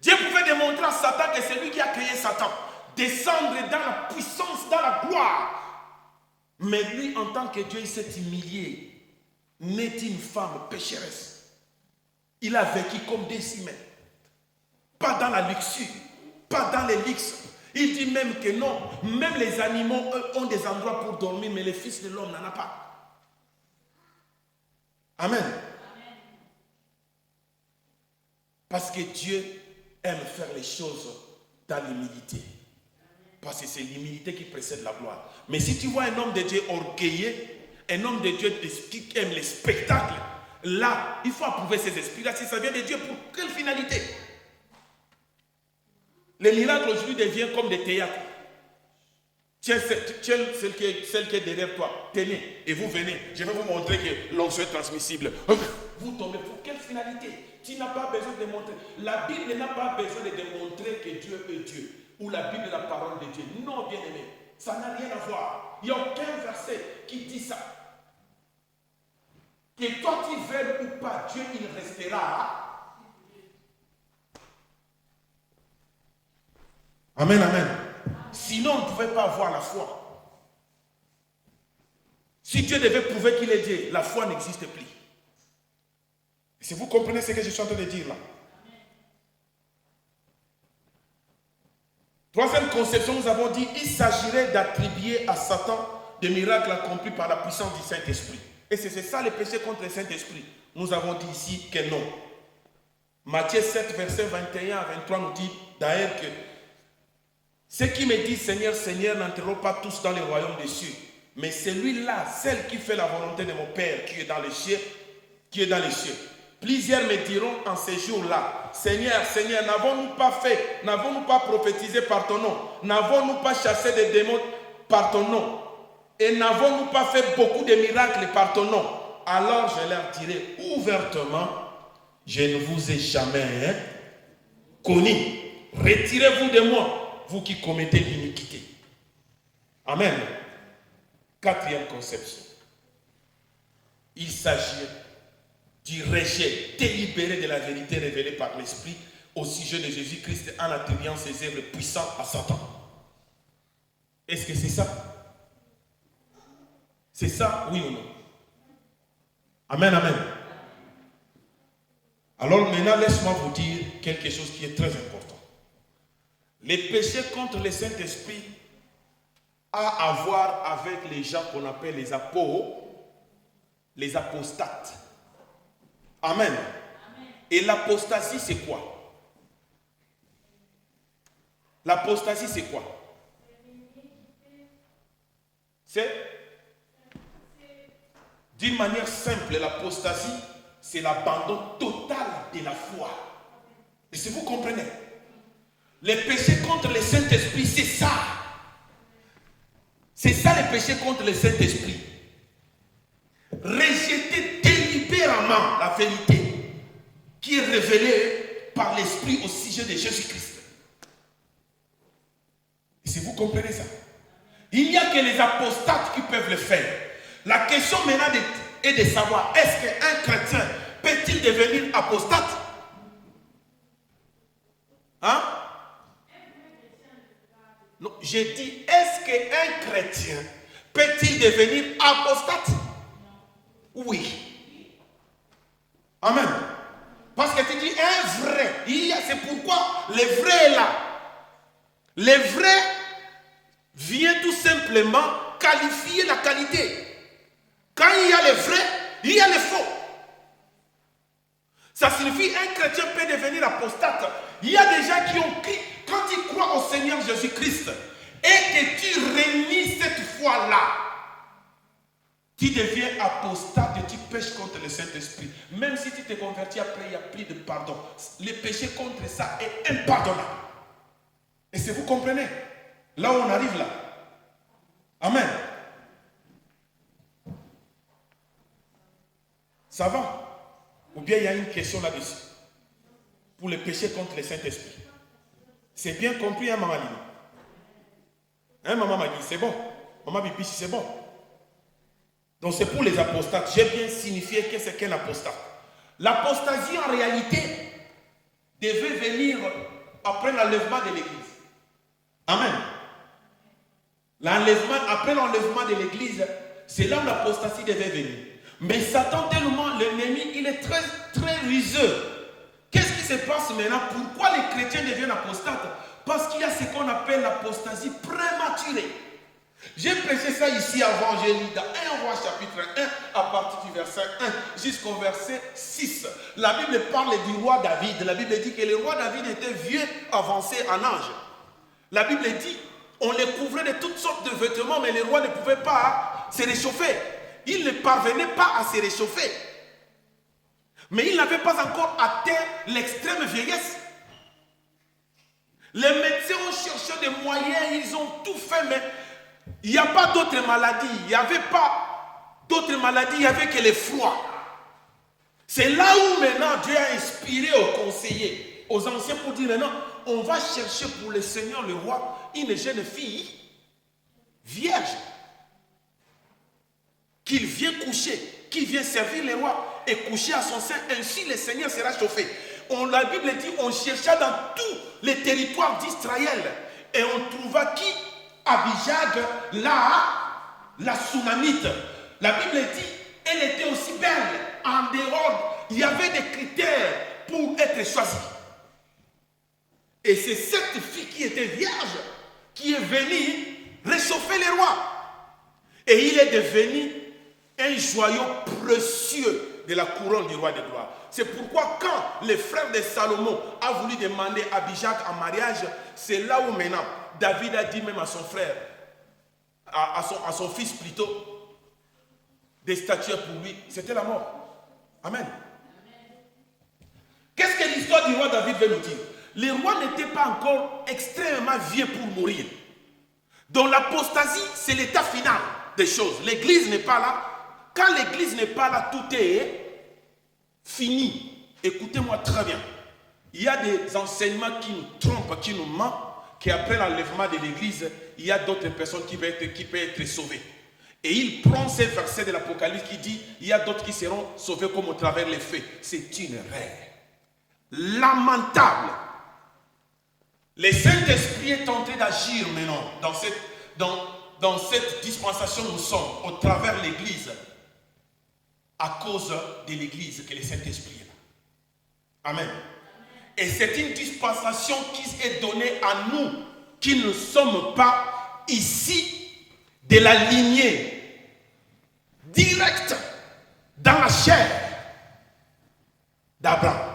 Dieu pouvait démontrer à Satan que c'est lui qui a créé Satan. Descendre dans la puissance, dans la gloire. Mais lui, en tant que Dieu, il s'est humilié. Né d'une femme pécheresse. Il a vécu comme des humains. Pas dans la luxure, pas dans les luxes. Il dit même que non, même les animaux, eux, ont des endroits pour dormir, mais le Fils de l'homme n'en a pas. Amen. Parce que Dieu aime faire les choses dans l'humilité. Parce que c'est l'humilité qui précède la gloire. Mais si tu vois un homme de Dieu orgueilleux, un homme de Dieu qui aime les spectacles, là, il faut approuver ces esprits-là. Si ça vient de Dieu, pour quelle finalité? Les miracles aujourd'hui deviennent comme des théâtres. Tiens, celle qui est derrière toi, tenez, et vous venez. Je vais vous montrer que l'onction est transmissible. Vous tombez. Pour quelle finalité? Tu n'as pas besoin de montrer. La Bible n'a pas besoin de démontrer que Dieu est Dieu. Ou la Bible est la parole de Dieu. Non, bien aimé. Ça n'a rien à voir. Il n'y a aucun verset qui dit ça. Que toi tu veuilles ou pas, Dieu il restera. Amen, amen. Sinon, on ne pouvait pas avoir la foi. Si Dieu devait prouver qu'il est Dieu, la foi n'existe plus. Si vous comprenez ce que je suis en train de dire là. Troisième conception, nous avons dit, il s'agirait d'attribuer à Satan des miracles accomplis par la puissance du Saint-Esprit. Et c'est ça le péché contre le Saint-Esprit. Nous avons dit ici que non. Matthieu 7, verset 21 à 23 nous dit d'ailleurs que ceux qui me disent Seigneur, Seigneur n'entreront pas tous dans le royaume des cieux. Mais celui-là, celle qui fait la volonté de mon Père qui est dans les cieux, Plusieurs me diront en ces jours-là, Seigneur, Seigneur, n'avons-nous pas prophétisé par ton nom? N'avons-nous pas chassé des démons par ton nom? Et n'avons-nous pas fait beaucoup de miracles par ton nom? Alors je leur dirai ouvertement, je ne vous ai jamais connu. Retirez-vous de moi, vous qui commettez l'iniquité. Amen. Quatrième conception. Il s'agit du rejet délibéré de la vérité révélée par l'Esprit au sujet de Jésus-Christ en attribuant ses œuvres puissantes à Satan. Est-ce que c'est ça? C'est ça, oui ou non? Amen, amen. Alors maintenant, laisse-moi vous dire quelque chose qui est très important. Les péchés contre le Saint-Esprit a à voir avec les gens qu'on appelle les apostates. Amen. Et l'apostasie, c'est quoi? L'apostasie, c'est quoi? C'est, d'une manière simple, l'apostasie, c'est l'abandon total de la foi. Et si vous comprenez, les péchés contre le Saint-Esprit, c'est ça. C'est ça les péchés contre le Saint-Esprit. Rejeter délibérément la vérité qui est révélée par l'Esprit au sujet de Jésus-Christ. Et si vous comprenez ça, il n'y a que les apostates qui peuvent le faire. La question maintenant est de savoir, est-ce qu'un chrétien peut-il devenir apostate? Hein? Non, j'ai dit, est-ce qu'un chrétien peut-il devenir apostate? Oui. Amen. Parce que tu dis un vrai. C'est pourquoi le vrai est là. Le vrai vient tout simplement qualifier la qualité. Quand il y a le vrai, il y a le faux. Ça signifie qu'un chrétien peut devenir apostate. Il y a des gens qui ont cru, quand ils croient au Seigneur Jésus-Christ et que tu réunis cette foi-là, tu deviens apostate et tu pêches contre le Saint-Esprit. Même si tu te convertis après, il n'y a plus de pardon. Le péché contre ça est impardonnable. Et si vous comprenez, là où on arrive là. Amen. Ça va? Ou bien il y a une question là-dessus. Pour le péché contre le Saint-Esprit. C'est bien compris, hein, Maman Lili? Hein, Maman Magui, c'est bon. Maman Bipichi, c'est bon. Donc c'est pour les apostates. J'ai bien signifié que c'est qu'un apostat. L'apostasie en réalité devait venir après l'enlèvement de l'Église. Amen. Après l'enlèvement de l'Église, c'est là où l'apostasie devait venir. Mais Satan tellement, l'ennemi, il est très, très ruseux. Qu'est-ce qui se passe maintenant? Pourquoi les chrétiens deviennent apostates? Parce qu'il y a ce qu'on appelle l'apostasie prématurée. J'ai prêché ça ici avant, j'ai lu dans 1 Roi chapitre 1, à partir du verset 1 jusqu'au verset 6. La Bible parle du roi David. La Bible dit que le roi David était vieux, avancé en âge. La Bible dit, on les couvrait de toutes sortes de vêtements, mais le roi ne pouvait pas se réchauffer. Il ne parvenait pas à se réchauffer. Mais il n'avait pas encore atteint l'extrême vieillesse. Les médecins ont cherché des moyens, ils ont tout fait, mais il n'y a pas d'autres maladies. Il n'y avait pas d'autres maladies, il n'y avait que le froid. C'est là où maintenant Dieu a inspiré aux conseillers, aux anciens pour dire maintenant, on va chercher pour le Seigneur le roi une jeune fille vierge qu'il vient coucher, qu'il vient servir le roi et coucher à son sein, ainsi le Seigneur sera chauffé. La Bible dit, on chercha dans tous les territoires d'Israël et on trouva qui? Abijag, la Sunamite. La Bible dit, elle était aussi belle. En dehors, il y avait des critères pour être choisie. Et c'est cette fille qui était vierge qui est venue réchauffer les rois. Et il est devenu un joyau précieux de la couronne du roi de gloire. C'est pourquoi quand le frère de Salomon a voulu demander Abijag en mariage, c'est là où maintenant David a dit même à son frère, à son fils plutôt, des statues pour lui, c'était la mort. Amen. Qu'est-ce que l'histoire du roi David veut nous dire? Le roi n'était pas encore extrêmement vieux pour mourir. Donc l'apostasie, c'est l'état final des choses. L'église n'est pas là. Quand l'église n'est pas là, tout est fini. Écoutez-moi très bien. Il y a des enseignements qui nous trompent, qui nous mentent, qu'après l'enlèvement de l'église, il y a d'autres personnes qui peuvent être sauvées. Et il prend ces versets de l'Apocalypse qui dit, il y a d'autres qui seront sauvés comme au travers les faits. C'est une erreur lamentable. Le Saint-Esprit est en train d'agir maintenant dans cette dispensation où nous sommes, au travers de l'église, à cause de l'église que le Saint-Esprit est là. Amen. Et c'est une dispensation qui est donnée à nous, qui ne sommes pas ici de la lignée directe dans la chair d'Abraham.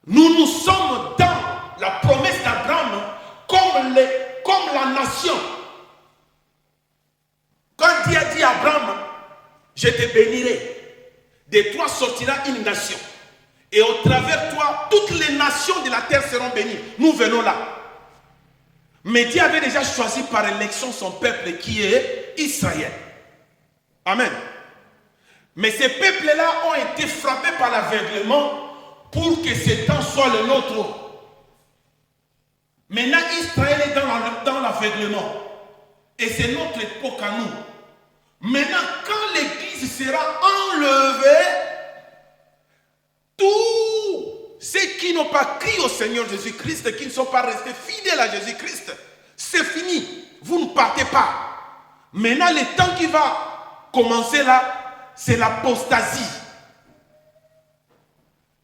Nous sommes dans la promesse d'Abraham comme la nation. Quand Dieu a dit à Abraham, je te bénirai, de toi sortira une nation. Et au travers de toi, toutes les nations de la terre seront bénies. Nous venons là. Mais Dieu avait déjà choisi par élection son peuple qui est Israël. Amen. Mais ces peuples-là ont été frappés par l'aveuglement pour que ce temps soit le nôtre. Maintenant, Israël est dans l'aveuglement. Et c'est notre époque à nous. Maintenant, quand l'Église sera enlevée, tous ceux qui n'ont pas crié au Seigneur Jésus-Christ, qui ne sont pas restés fidèles à Jésus-Christ, c'est fini. Vous ne partez pas. Maintenant, le temps qui va commencer là, c'est l'apostasie.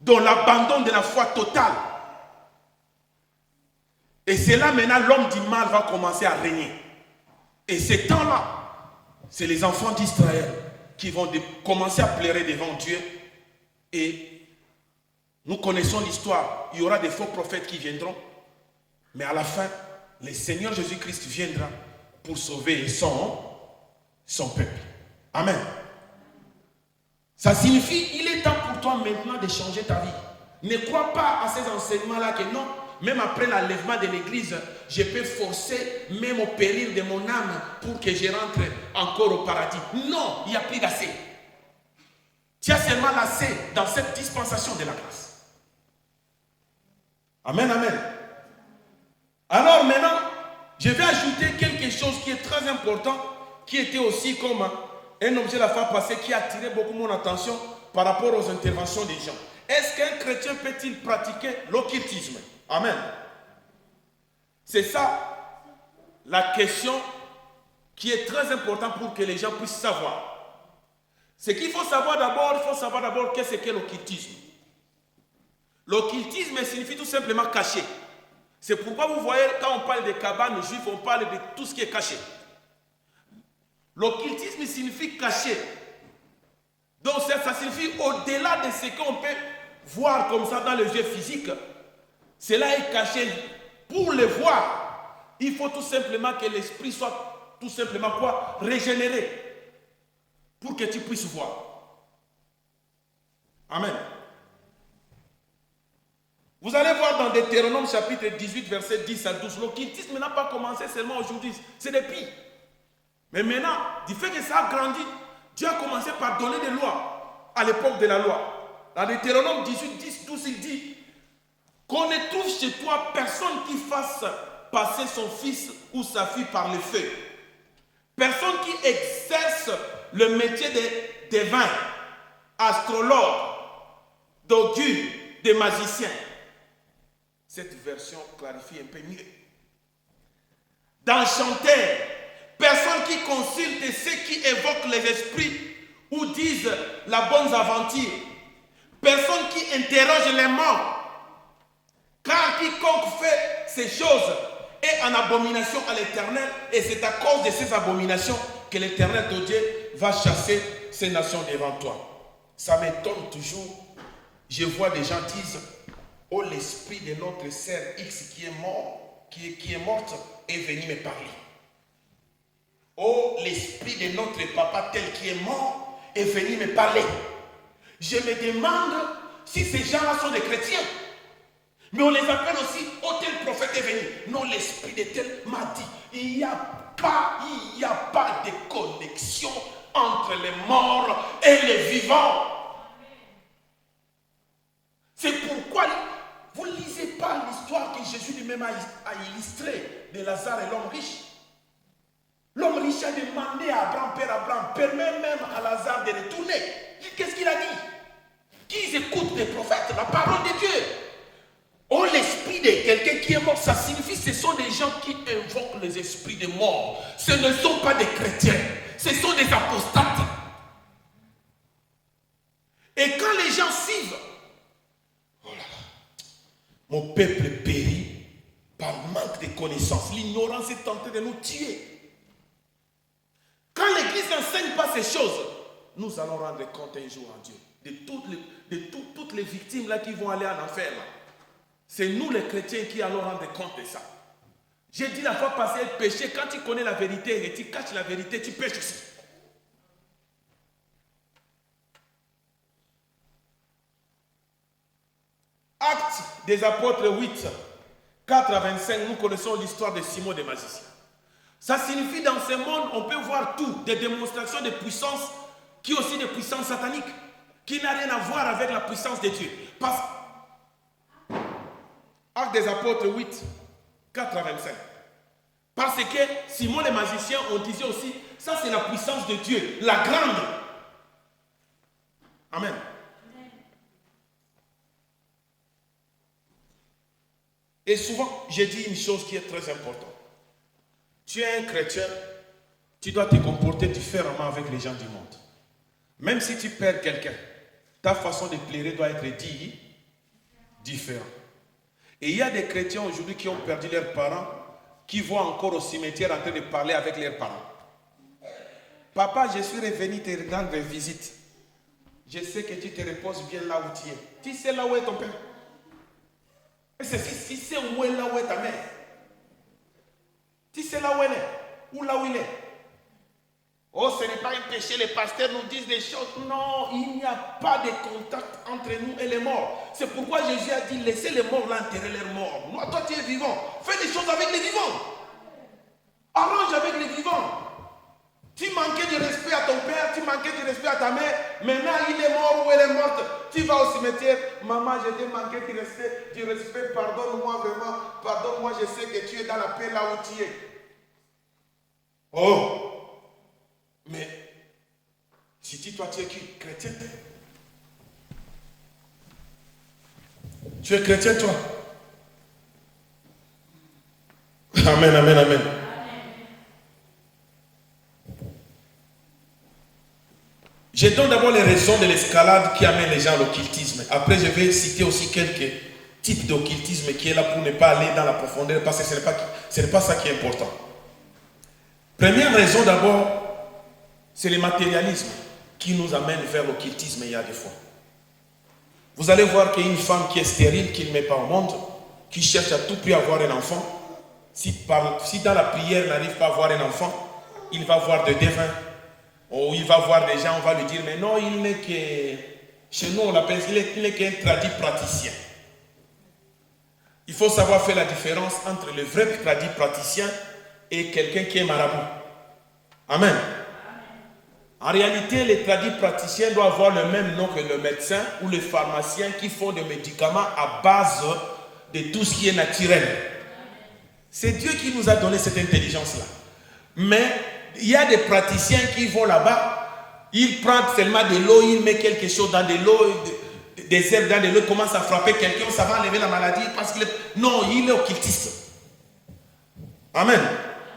dans l'abandon de la foi totale. Et c'est là maintenant l'homme du mal va commencer à régner. Et ces temps-là, c'est les enfants d'Israël qui vont commencer à pleurer devant Dieu. Et nous connaissons l'histoire. Il y aura des faux prophètes qui viendront. Mais à la fin, le Seigneur Jésus-Christ viendra pour sauver son peuple. Amen. Ça signifie, il est temps pour toi maintenant de changer ta vie. Ne crois pas à ces enseignements-là que non, même après l'enlèvement de l'église, je peux forcer même au péril de mon âme pour que je rentre encore au paradis. Non, il n'y a plus d'assez. Tu as seulement l'assez dans cette dispensation de la grâce. Amen, amen. Alors maintenant, je vais ajouter quelque chose qui est très important, qui était aussi comme un objet la fois passée qui a attiré beaucoup mon attention par rapport aux interventions des gens. Est-ce qu'un chrétien peut-il pratiquer l'occultisme? Amen. C'est ça la question qui est très importante pour que les gens puissent savoir. Ce qu'il faut savoir d'abord, qu'est-ce qu'est l'occultisme. L'occultisme signifie tout simplement caché. C'est pourquoi vous voyez, quand on parle des cabanes juives, on parle de tout ce qui est caché. L'occultisme signifie caché. Donc ça signifie au-delà de ce qu'on peut voir comme ça dans les yeux physiques. Cela est caché. Pour le voir, il faut tout simplement que l'esprit soit tout simplement quoi? Régénéré. Pour que tu puisses voir. Amen. Vous allez voir dans Deutéronome chapitre 18, verset 10 à 12, l'occultisme n'a pas commencé seulement aujourd'hui, c'est depuis. Mais maintenant, du fait que ça a grandi, Dieu a commencé par donner des lois à l'époque de la loi. Dans Deutéronome 18, 10, 12, il dit qu'on ne trouve chez toi personne qui fasse passer son fils ou sa fille par le feu. Personne qui exerce le métier de devin, astrologue, d'augure, de magicien. Cette version clarifie un peu mieux. D'enchanteur, personne qui consulte ceux qui évoquent les esprits ou disent la bonne aventure. Personne qui interroge les morts. Car quiconque fait ces choses est en abomination à l'Éternel, et c'est à cause de ces abominations que l'Éternel, ton Dieu, va chasser ces nations devant toi. Ça m'étonne toujours. Je vois des gens disent: oh, l'esprit de notre sœur X qui est mort, qui est morte, est venu me parler. Oh, l'esprit de notre papa tel qui est mort est venu me parler. Je me demande si ces gens-là sont des chrétiens. Mais on les appelle aussi: oh, tel prophète est venu. Non, l'esprit de tel m'a dit. Il n'y a pas de connexion entre les morts et les vivants. C'est pourquoi vous ne lisez pas l'histoire que Jésus lui-même a illustrée de Lazare et l'homme riche. L'homme riche a demandé à Abraham, Père Abraham, permet même à Lazare de retourner. Qu'est-ce qu'il a dit? Qu'ils écoutent les prophètes, la parole de Dieu. Oh, l'esprit de quelqu'un qui est mort, ça signifie que ce sont des gens qui invoquent les esprits de mort. Ce ne sont pas des chrétiens, ce sont des apostates. Et quand les gens suivent, oh là là, mon peuple périt par manque de connaissances. L'ignorance est en train de nous tuer. Quand l'Église n'enseigne pas ces choses, nous allons rendre compte un jour à Dieu de toutes les victimes là qui vont aller en enfer. Là. C'est nous les chrétiens qui allons rendre compte de ça. J'ai dit la fois passée, péché, quand tu connais la vérité et tu caches la vérité, tu pêches aussi. Actes des apôtres 8, 4 à 25, nous connaissons l'histoire de Simon des magiciens. Ça signifie dans ce monde, on peut voir tout, des démonstrations de puissance, qui aussi des puissances sataniques, qui n'a rien à voir avec la puissance de Dieu. Actes des apôtres 8, 4 à 25. Parce que Simon les magiciens, on disait aussi, ça c'est la puissance de Dieu, la grande. Amen. Et souvent, j'ai dit une chose qui est très importante. Tu es un chrétien, tu dois te comporter différemment avec les gens du monde. Même si tu perds quelqu'un, ta façon de pleurer doit être digne différent. Et il y a des chrétiens aujourd'hui qui ont perdu leurs parents, qui vont encore au cimetière en train de parler avec leurs parents. Papa, je suis revenu te rendre visite. Je sais que tu te reposes bien là où tu es. Tu sais là où est ton père? Si c'est où est là où est ta mère? Tu sais là où elle est? Ou là où il est? Oh, ce n'est pas un péché, les pasteurs nous disent des choses. Non, il n'y a pas de contact entre nous et les morts. C'est pourquoi Jésus a dit, laissez les morts là enterrer leurs morts. Moi, toi, tu es vivant. Fais des choses avec les vivants. Arrange avec les vivants. Tu manquais de respect à ton père, tu manquais de respect à ta mère. Maintenant, il est mort ou elle est morte. Tu vas au cimetière. Maman, je t'ai manqué du respect. Pardonne-moi vraiment. Pardonne-moi, je sais que tu es dans la paix là où tu es. Oh! Mais, si toi tu es chrétien, tu es chrétien toi. Amen, amen, amen. Je donne d'abord les raisons de l'escalade qui amène les gens à l'occultisme. Après, je vais citer aussi quelques types d'occultisme qui est là pour ne pas aller dans la profondeur parce que ce n'est pas ça qui est important. Première raison d'abord, c'est le matérialisme qui nous amène vers l'occultisme il y a des fois. Vous allez voir qu'il y a une femme qui est stérile, qui ne met pas au monde, qui cherche à tout prix à avoir un enfant. Si dans la prière, il n'arrive pas à avoir un enfant, il va voir des devins. Ou il va voir des gens, on va lui dire, mais non, il n'est que... Chez nous, on l'appelle, il n'est qu'un tradit praticien. Il faut savoir faire la différence entre le vrai tradit praticien et quelqu'un qui est marabout. Amen. En réalité, les tradis praticiens doivent avoir le même nom que le médecin ou le pharmacien qui font des médicaments à base de tout ce qui est naturel. C'est Dieu qui nous a donné cette intelligence-là. Mais il y a des praticiens qui vont là-bas, ils prennent seulement de l'eau, ils mettent quelque chose dans de l'eau, des herbes dans de l'eau, commencent à frapper quelqu'un, ça va enlever la maladie parce qu'il est... Non, il est occultiste. Amen.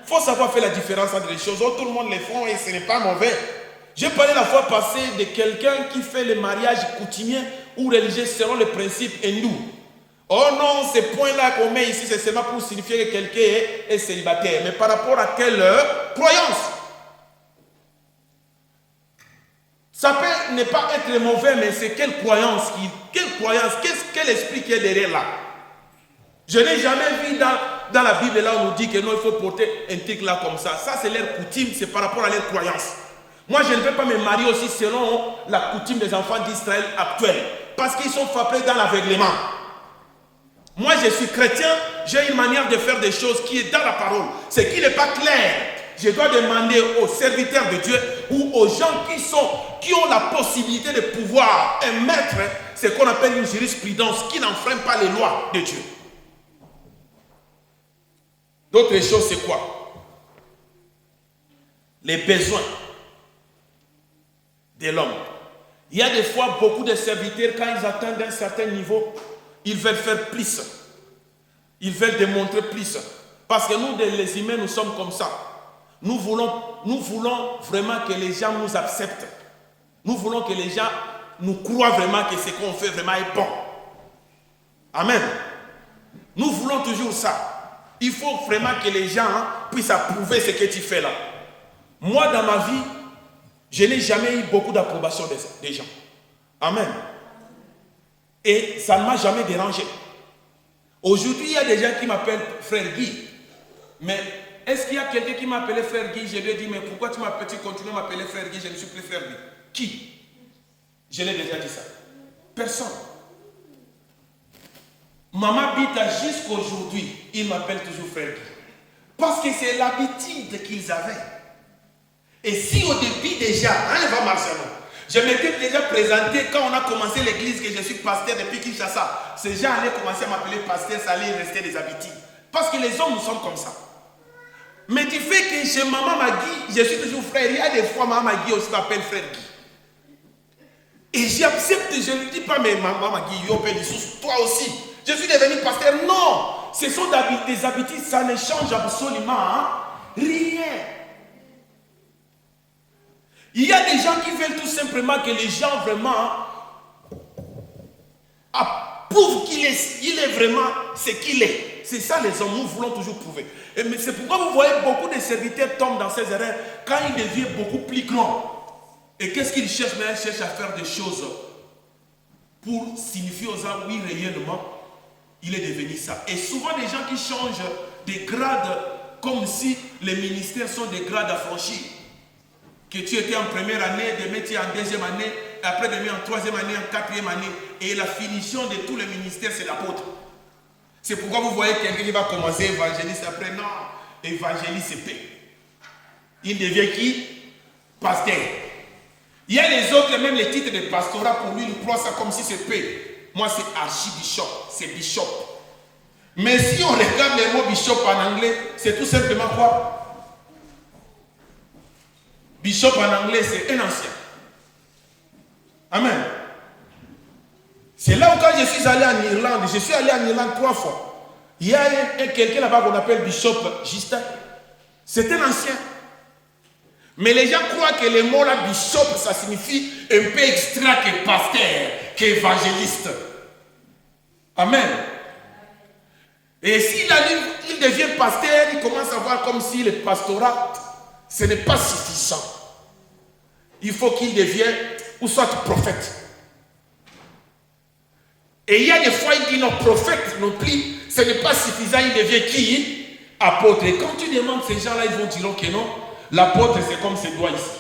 Il faut savoir faire la différence entre les choses. Tout le monde les font et ce n'est pas mauvais. J'ai parlé la fois passée de quelqu'un qui fait le mariage coutumier ou religieux selon le principe hindou. Oh non, ces points-là qu'on met ici, c'est seulement pour signifier que quelqu'un est célibataire. Mais par rapport à quelle croyance? Ça peut ne pas être mauvais, mais c'est quelle croyance? Quel esprit qui est derrière là? Je n'ai jamais vu dans la Bible là où on nous dit que non, il faut porter un truc là comme ça. Ça, c'est leur coutume, c'est par rapport à leur croyance. Moi, je ne vais pas me marier aussi selon la coutume des enfants d'Israël actuels. Parce qu'ils sont frappés dans l'aveuglement. Moi, je suis chrétien, j'ai une manière de faire des choses qui est dans la parole. C'est qui n'est pas clair. Je dois demander aux serviteurs de Dieu ou aux gens qui ont la possibilité de pouvoir émettre ce qu'on appelle une jurisprudence qui n'enfreint pas les lois de Dieu. D'autres choses, c'est quoi? Les besoins de l'homme. Il y a des fois beaucoup de serviteurs, quand ils atteignent un certain niveau, ils veulent faire plus. Ils veulent démontrer plus. Parce que nous, les humains, nous sommes comme ça. Nous voulons vraiment que les gens nous acceptent. Nous voulons que les gens nous croient vraiment que ce qu'on fait vraiment est bon. Amen. Nous voulons toujours ça. Il faut vraiment que les gens puissent approuver ce que tu fais là. Moi, dans ma vie, je n'ai jamais eu beaucoup d'approbation des gens. Amen. Et ça ne m'a jamais dérangé. Aujourd'hui, il y a des gens qui m'appellent frère Guy. Mais est-ce qu'il y a quelqu'un qui m'a appelé frère Guy? Je lui ai dit, mais pourquoi tu continues à m'appeler frère Guy? Je ne suis plus frère Guy. Qui? Je l'ai déjà dit ça. Personne. Maman Bita, jusqu'aujourd'hui, il m'appelle toujours frère Guy. Parce que c'est l'habitude qu'ils avaient. Et si au début déjà, il va marcher, je m'étais déjà présenté quand on a commencé l'église que je suis pasteur depuis Kinshasa. Ces gens allaient commencer à m'appeler pasteur, ça allait rester des habitudes. Parce que les hommes, nous sommes comme ça. Mais du fait que chez Maman Magui, je suis toujours frère. Il y a des fois, Maman Magui aussi m'appelle frère Guy. Et j'accepte, je ne dis pas, mais Maman Magui, toi aussi. Je suis devenu pasteur. Non, ce sont des habitudes, ça ne change absolument rien. Il y a des gens qui veulent tout simplement que les gens vraiment prouve qu'il est vraiment ce qu'il est. C'est ça les hommes, nous voulons toujours prouver. Mais c'est pourquoi vous voyez beaucoup de serviteurs tombent dans ces erreurs quand ils deviennent beaucoup plus grands. Et qu'est-ce qu'ils cherchent? Mais ils cherchent à faire des choses pour signifier aux hommes, oui, réellement, il est devenu ça. Et souvent, des gens qui changent des grades comme si les ministères sont des grades à franchir. Que tu étais en première année, demain tu es en deuxième année, après demain en troisième année, en quatrième année. Et la finition de tous les ministères, c'est l'apôtre. C'est pourquoi vous voyez quelqu'un qui va commencer évangéliste après, non, évangéliste c'est paix. Il devient qui? Pasteur. Il y a les autres, même les titres de pastorat, pour lui, il emploie ça comme si c'est paix. Moi, c'est archibishop, c'est bishop. Mais si on regarde le mot bishop en anglais, c'est tout simplement quoi? Bishop en anglais, c'est un ancien. Amen. C'est là où quand je suis allé en Irlande, je suis allé en Irlande 3 fois. Il y a quelqu'un là-bas qu'on appelle Bishop Justin. C'est un ancien. Mais les gens croient que le mot là, bishop, ça signifie un peu extra que pasteur, qu'évangéliste. Amen. Et s'il il devient pasteur, il commence à voir comme si le pastorat, ce n'est pas suffisant. Il faut qu'il devienne, ou soit prophète. Et il y a des fois, il dit non, prophète non plus, ce n'est pas suffisant, il devient qui? Apôtre. Et quand tu demandes ces gens-là, ils vont dire que non, l'apôtre c'est comme ses doigts ici.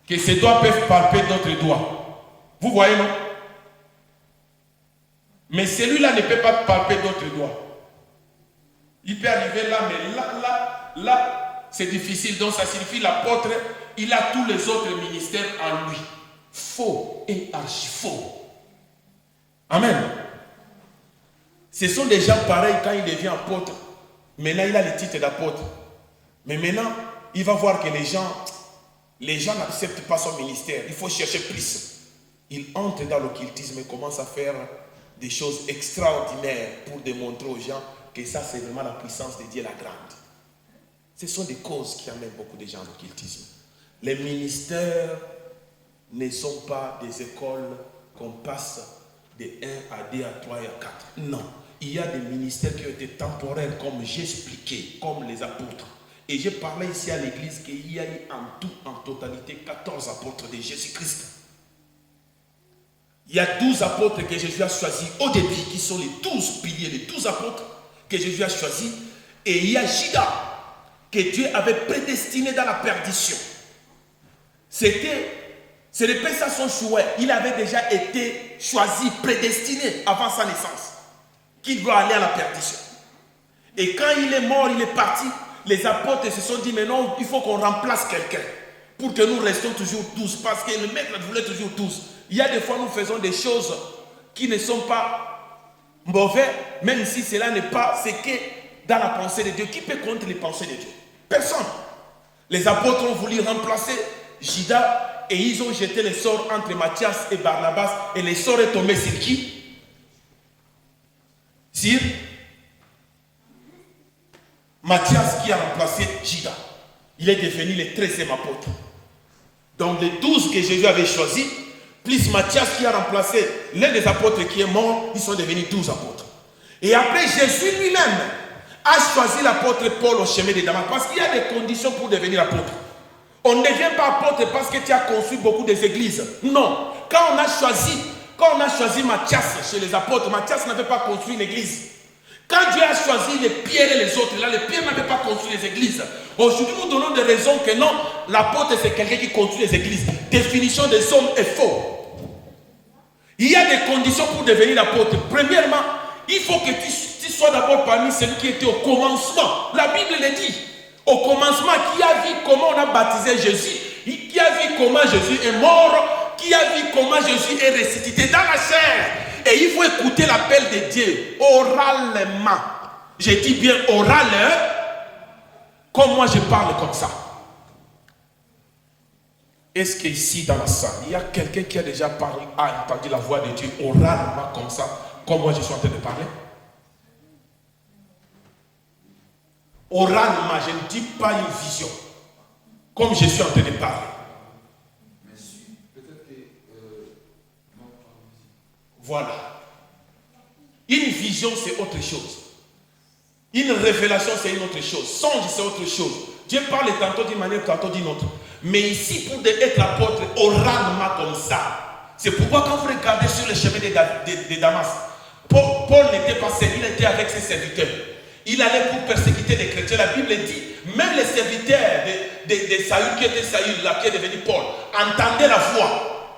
Que ses doigts peuvent palper d'autres doigts. Vous voyez, non? Mais celui-là ne peut pas palper d'autres doigts. Il peut arriver là, mais là, c'est difficile. Donc ça signifie l'apôtre, il a tous les autres ministères en lui. Faux et archi-faux. Amen. Ce sont des gens pareils quand il devient apôtre. Maintenant, il a le titre d'apôtre. Mais maintenant, il va voir que les gens n'acceptent pas son ministère. Il faut chercher plus. Il entre dans l'occultisme et commence à faire des choses extraordinaires pour démontrer aux gens que ça, c'est vraiment la puissance de Dieu la grande. Ce sont des causes qui amènent beaucoup de gens à l'occultisme. Les ministères ne sont pas des écoles qu'on passe de 1 à 2 à 3 et à 4. Non. Il y a des ministères qui ont été temporaires, comme j'ai expliqué, comme les apôtres. Et j'ai parlé ici à l'église qu'il y a eu en tout, en totalité, 14 apôtres de Jésus-Christ. Il y a 12 apôtres que Jésus a choisis au début, qui sont les 12 piliers, les 12 apôtres que Jésus a choisis. Et il y a Judas, que Dieu avait prédestiné dans la perdition. Ce n'est pas ça son choix. Il avait déjà été choisi, prédestiné avant sa naissance, qu'il doit aller à la perdition. Et quand il est mort, il est parti. Les apôtres se sont dit, mais non, il faut qu'on remplace quelqu'un pour que nous restions toujours 12, parce que le maître voulait toujours 12. Il y a des fois, nous faisons des choses qui ne sont pas mauvaises, même si cela n'est pas ce qui est dans la pensée de Dieu. Qui peut contre les pensées de Dieu? Personne. Les apôtres ont voulu remplacer Judas et ils ont jeté les sorts entre Matthias et Barnabas, et les sorts est tombé sur qui? Sur Matthias qui a remplacé Judas. Il est devenu le 13e apôtre. Donc les 12 que Jésus avait choisis, plus Matthias qui a remplacé l'un des apôtres qui est mort, ils sont devenus 12 apôtres. Et après, Jésus lui-même a choisi l'apôtre Paul au chemin de Damas, parce qu'il y a des conditions pour devenir apôtre. On ne devient pas apôtre parce que tu as construit beaucoup d'églises. Non. Quand on a choisi Matthias chez les apôtres, Matthias n'avait pas construit une église. Quand Dieu a choisi les pierres et les autres, là, les pierres n'avaient pas construit les églises. Aujourd'hui, nous donnons des raisons que non, l'apôtre c'est quelqu'un qui construit les églises. Définition des hommes est faux. Il y a des conditions pour devenir apôtre. Premièrement, il faut que tu sois d'abord parmi celui qui était au commencement. La Bible le dit. Au commencement, qui a vu comment on a baptisé Jésus, qui a vu comment Jésus est mort, qui a vu comment Jésus est ressuscité dans la chair. Et il faut écouter l'appel de Dieu oralement. Je dis bien oral, comme moi je parle comme ça. Est-ce qu'ici dans la salle, il y a quelqu'un qui a déjà parlé, a entendu la voix de Dieu oralement comme ça, comme moi je suis en train de parler? Oralement, je ne dis pas une vision, comme je suis en train de parler. Mais si, peut-être que... non, voilà. Une vision, c'est autre chose. Une révélation, c'est une autre chose. Songe, c'est autre chose. Dieu parle tantôt d'une manière, tantôt d'une autre. Mais ici, pour être apôtre au rendement comme ça, c'est pourquoi quand vous regardez sur le chemin de Damas, Paul n'était pas seul, il était avec ses serviteurs. Il allait pour persécuter les chrétiens. La Bible dit, même les serviteurs de Saül, qui était Saül, là, qui est devenu Paul, entendaient la voix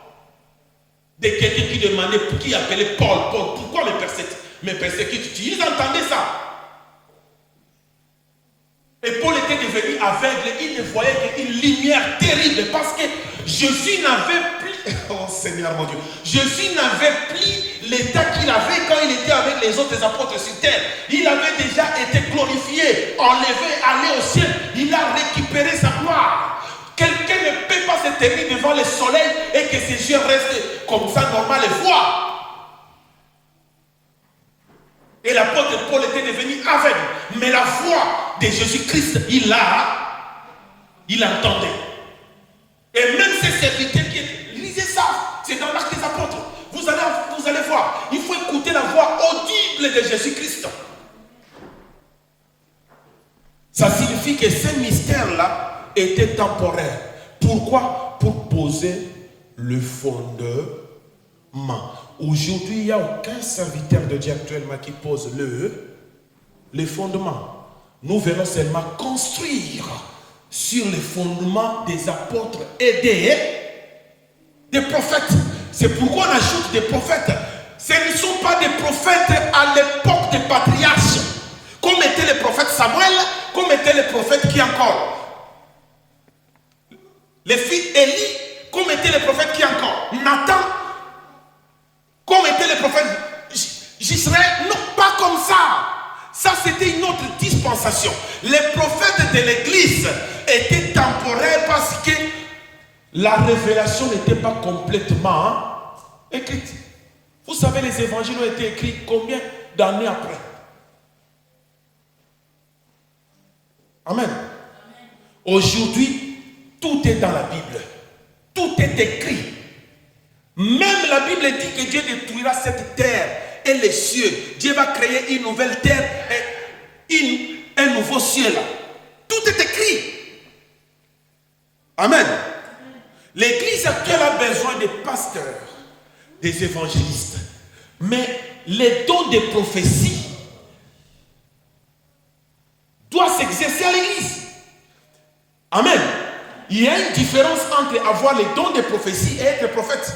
de quelqu'un qui demandait, qui appelait Paul, pourquoi me persécutes-tu? Ils entendaient ça. Et Paul était devenu aveugle, il ne voyait qu'une lumière terrible parce que Jésus n'avait plus, oh Seigneur mon Dieu, Jésus n'avait plus l'état qu'il avait quand il était avec les autres apôtres sur terre. Il avait déjà été glorifié, enlevé, allé au ciel. Il a récupéré sa gloire. Quelqu'un ne peut pas se tenir devant le soleil et que ses yeux restent comme ça normal et voir. Et l'apôtre Paul était devenu aveugle. Mais la voix de Jésus-Christ, il entendait. Et même ses serviteurs qui lisaient ça, c'est dans l'Acte des Apôtres. Vous allez voir, il faut écouter la voix audible de Jésus-Christ. Ça signifie que ce mystère-là était temporaire. Pourquoi? Pour poser le fondement. Aujourd'hui, il n'y a aucun serviteur de Dieu actuellement qui pose le fondement. Nous verrons seulement construire sur les fondements des apôtres et des prophètes. C'est pourquoi on ajoute des prophètes. Ce ne sont pas des prophètes à l'époque des patriarches, comme était le prophète Samuel, comme était le prophète qui encore. Les filles Élie, comme était le prophète qui encore. Nathan, comme était le prophète J'Israël, non, pas comme ça. Ça, c'était une autre dispensation. Les prophètes de l'église étaient temporaires parce que la révélation n'était pas complètement écrite. Vous savez, les évangiles ont été écrits combien d'années après? Amen. Aujourd'hui, tout est dans la Bible. Tout est écrit. Même la Bible dit que Dieu détruira cette terre et les cieux. Dieu va créer une nouvelle terre et un nouveau ciel. Tout est écrit. Amen. L'église actuelle a besoin des pasteurs, des évangélistes. Mais les dons de prophétie doivent s'exercer à l'église. Amen. Il y a une différence entre avoir les dons de prophétie et être prophète.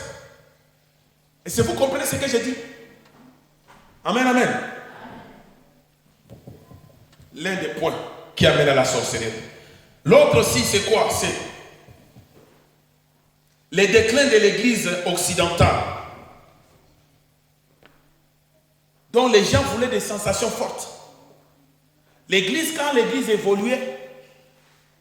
Est-ce que vous comprenez ce que j'ai dit? Amen, amen. L'un des points qui amène à la sorcellerie. L'autre aussi, c'est quoi? C'est le déclin de l'église occidentale, dont les gens voulaient des sensations fortes. L'église, quand l'église évoluait,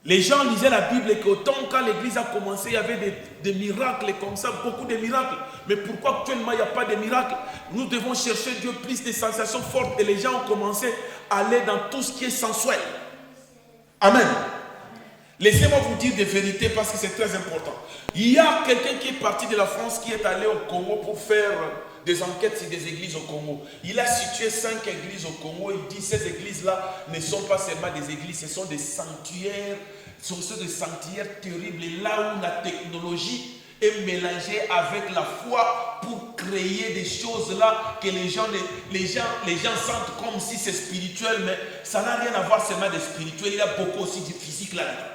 les gens lisaient la Bible et qu'autant quand l'église a commencé, il y avait des miracles comme ça, beaucoup de miracles. Mais pourquoi actuellement il n'y a pas de miracles? Nous devons chercher Dieu plus de sensations fortes et les gens ont commencé à aller dans tout ce qui est sensuel. Amen. Laissez-moi vous dire des vérités parce que c'est très important. Il y a quelqu'un qui est parti de la France qui est allé au Congo pour faire des enquêtes sur des églises au Congo. Il a situé 5 églises au Congo. Il dit ces églises-là ne sont pas seulement des églises, ce sont des sanctuaires. Ce sont des sanctuaires terribles. Et là où la technologie est mélangée avec la foi pour créer des choses là que les gens sentent comme si c'est spirituel, mais ça n'a rien à voir seulement de spirituel. Il y a beaucoup aussi de physique là-dedans.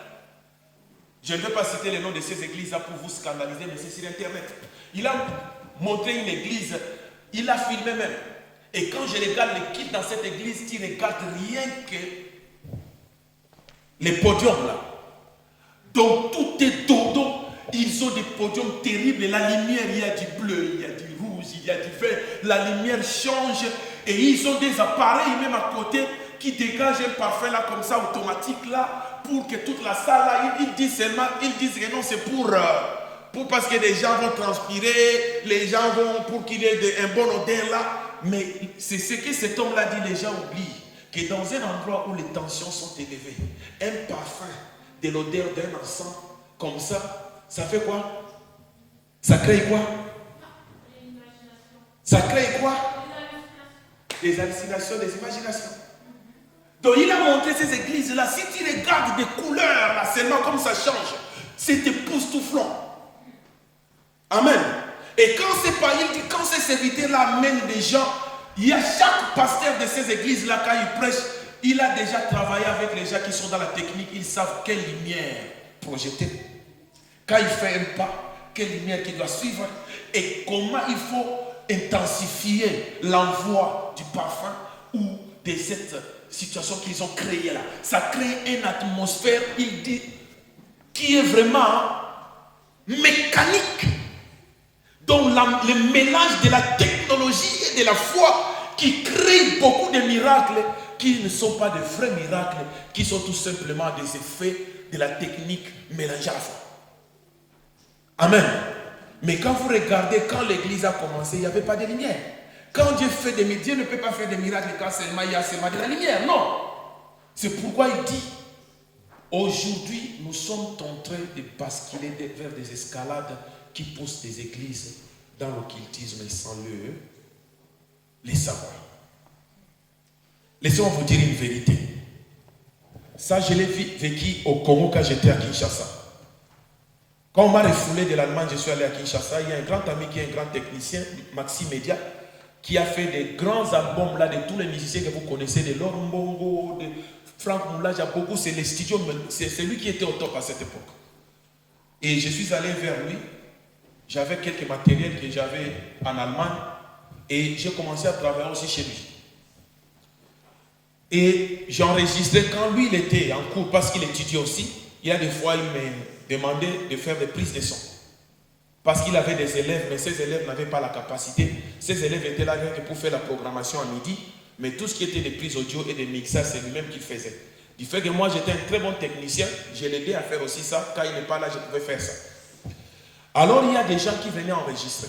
Je ne vais pas citer les noms de ces églises-là pour vous scandaliser, mais c'est sur Internet. Il a montré une église, il a filmé même. Et quand je regarde les kits dans cette église, tu regardes rien que les podiums là. Donc tout est dodo. Ils ont des podiums terribles. Et la lumière, il y a du bleu, il y a du rouge, il y a du vert. La lumière change. Et ils ont des appareils même à côté qui dégagent un parfum là comme ça automatique là pour que toute la salle là, ils disent que non, c'est pour parce que les gens vont transpirer, les gens vont pour qu'il y ait un bon odeur là. Mais c'est ce que cet homme là dit, les gens oublient que dans un endroit où les tensions sont élevées, un parfum de l'odeur d'un encens comme ça fait quoi? Ça crée quoi? Ça crée quoi? des hallucinations, des imaginations. Donc il a montré ces églises-là. Si tu regardes des couleurs, là, seulement comme ça change, c'est époustouflant. Amen. Et quand c'est pas, il dit, quand ces serviteurs-là amènent des gens, il y a chaque pasteur de ces églises-là, quand il prêche, il a déjà travaillé avec les gens qui sont dans la technique, ils savent quelle lumière projeter. Quand il fait un pas, quelle lumière qu'il doit suivre et comment il faut intensifier l'envoi du parfum ou de cette situation qu'ils ont créée là. Ça crée une atmosphère, il dit, qui est vraiment mécanique. Donc le mélange de la technologie et de la foi qui crée beaucoup de miracles qui ne sont pas de vrais miracles, qui sont tout simplement des effets de la technique mélangée à la foi. Amen. Mais quand vous regardez, quand l'église a commencé, il n'y avait pas de lumière. Quand Dieu fait des miracles, Dieu ne peut pas faire des miracles quand seulement il y a seulement de la lumière. Non. C'est pourquoi il dit, aujourd'hui, nous sommes en train de basculer vers des escalades qui poussent des églises dans l'occultisme sans les savoir. Laissez-moi vous dire une vérité. Ça, je l'ai vécu au Congo quand j'étais à Kinshasa. Quand on m'a refoulé de l'Allemagne, je suis allé à Kinshasa. Il y a un grand ami qui est un grand technicien, Maxi Media, qui a fait des grands albums là de tous les musiciens que vous connaissez, de Laurent Mbongo, de Franck Moula, il y a beaucoup, c'est les studios, c'est lui qui était au top à cette époque. Et je suis allé vers lui. J'avais quelques matériels que j'avais en Allemagne et j'ai commencé à travailler aussi chez lui. Et j'enregistrais quand lui il était en cours parce qu'il étudiait aussi. Il y a des fois il me demandait de faire des prises de son. Parce qu'il avait des élèves, mais ces élèves n'avaient pas la capacité. Ces élèves étaient là pour faire la programmation à midi, mais tout ce qui était des prises audio et des mixages, c'est lui-même qui faisait. Du fait que moi j'étais un très bon technicien, je l'aidais à faire aussi ça. Quand il n'est pas là, je pouvais faire ça. Alors il y a des gens qui venaient enregistrer.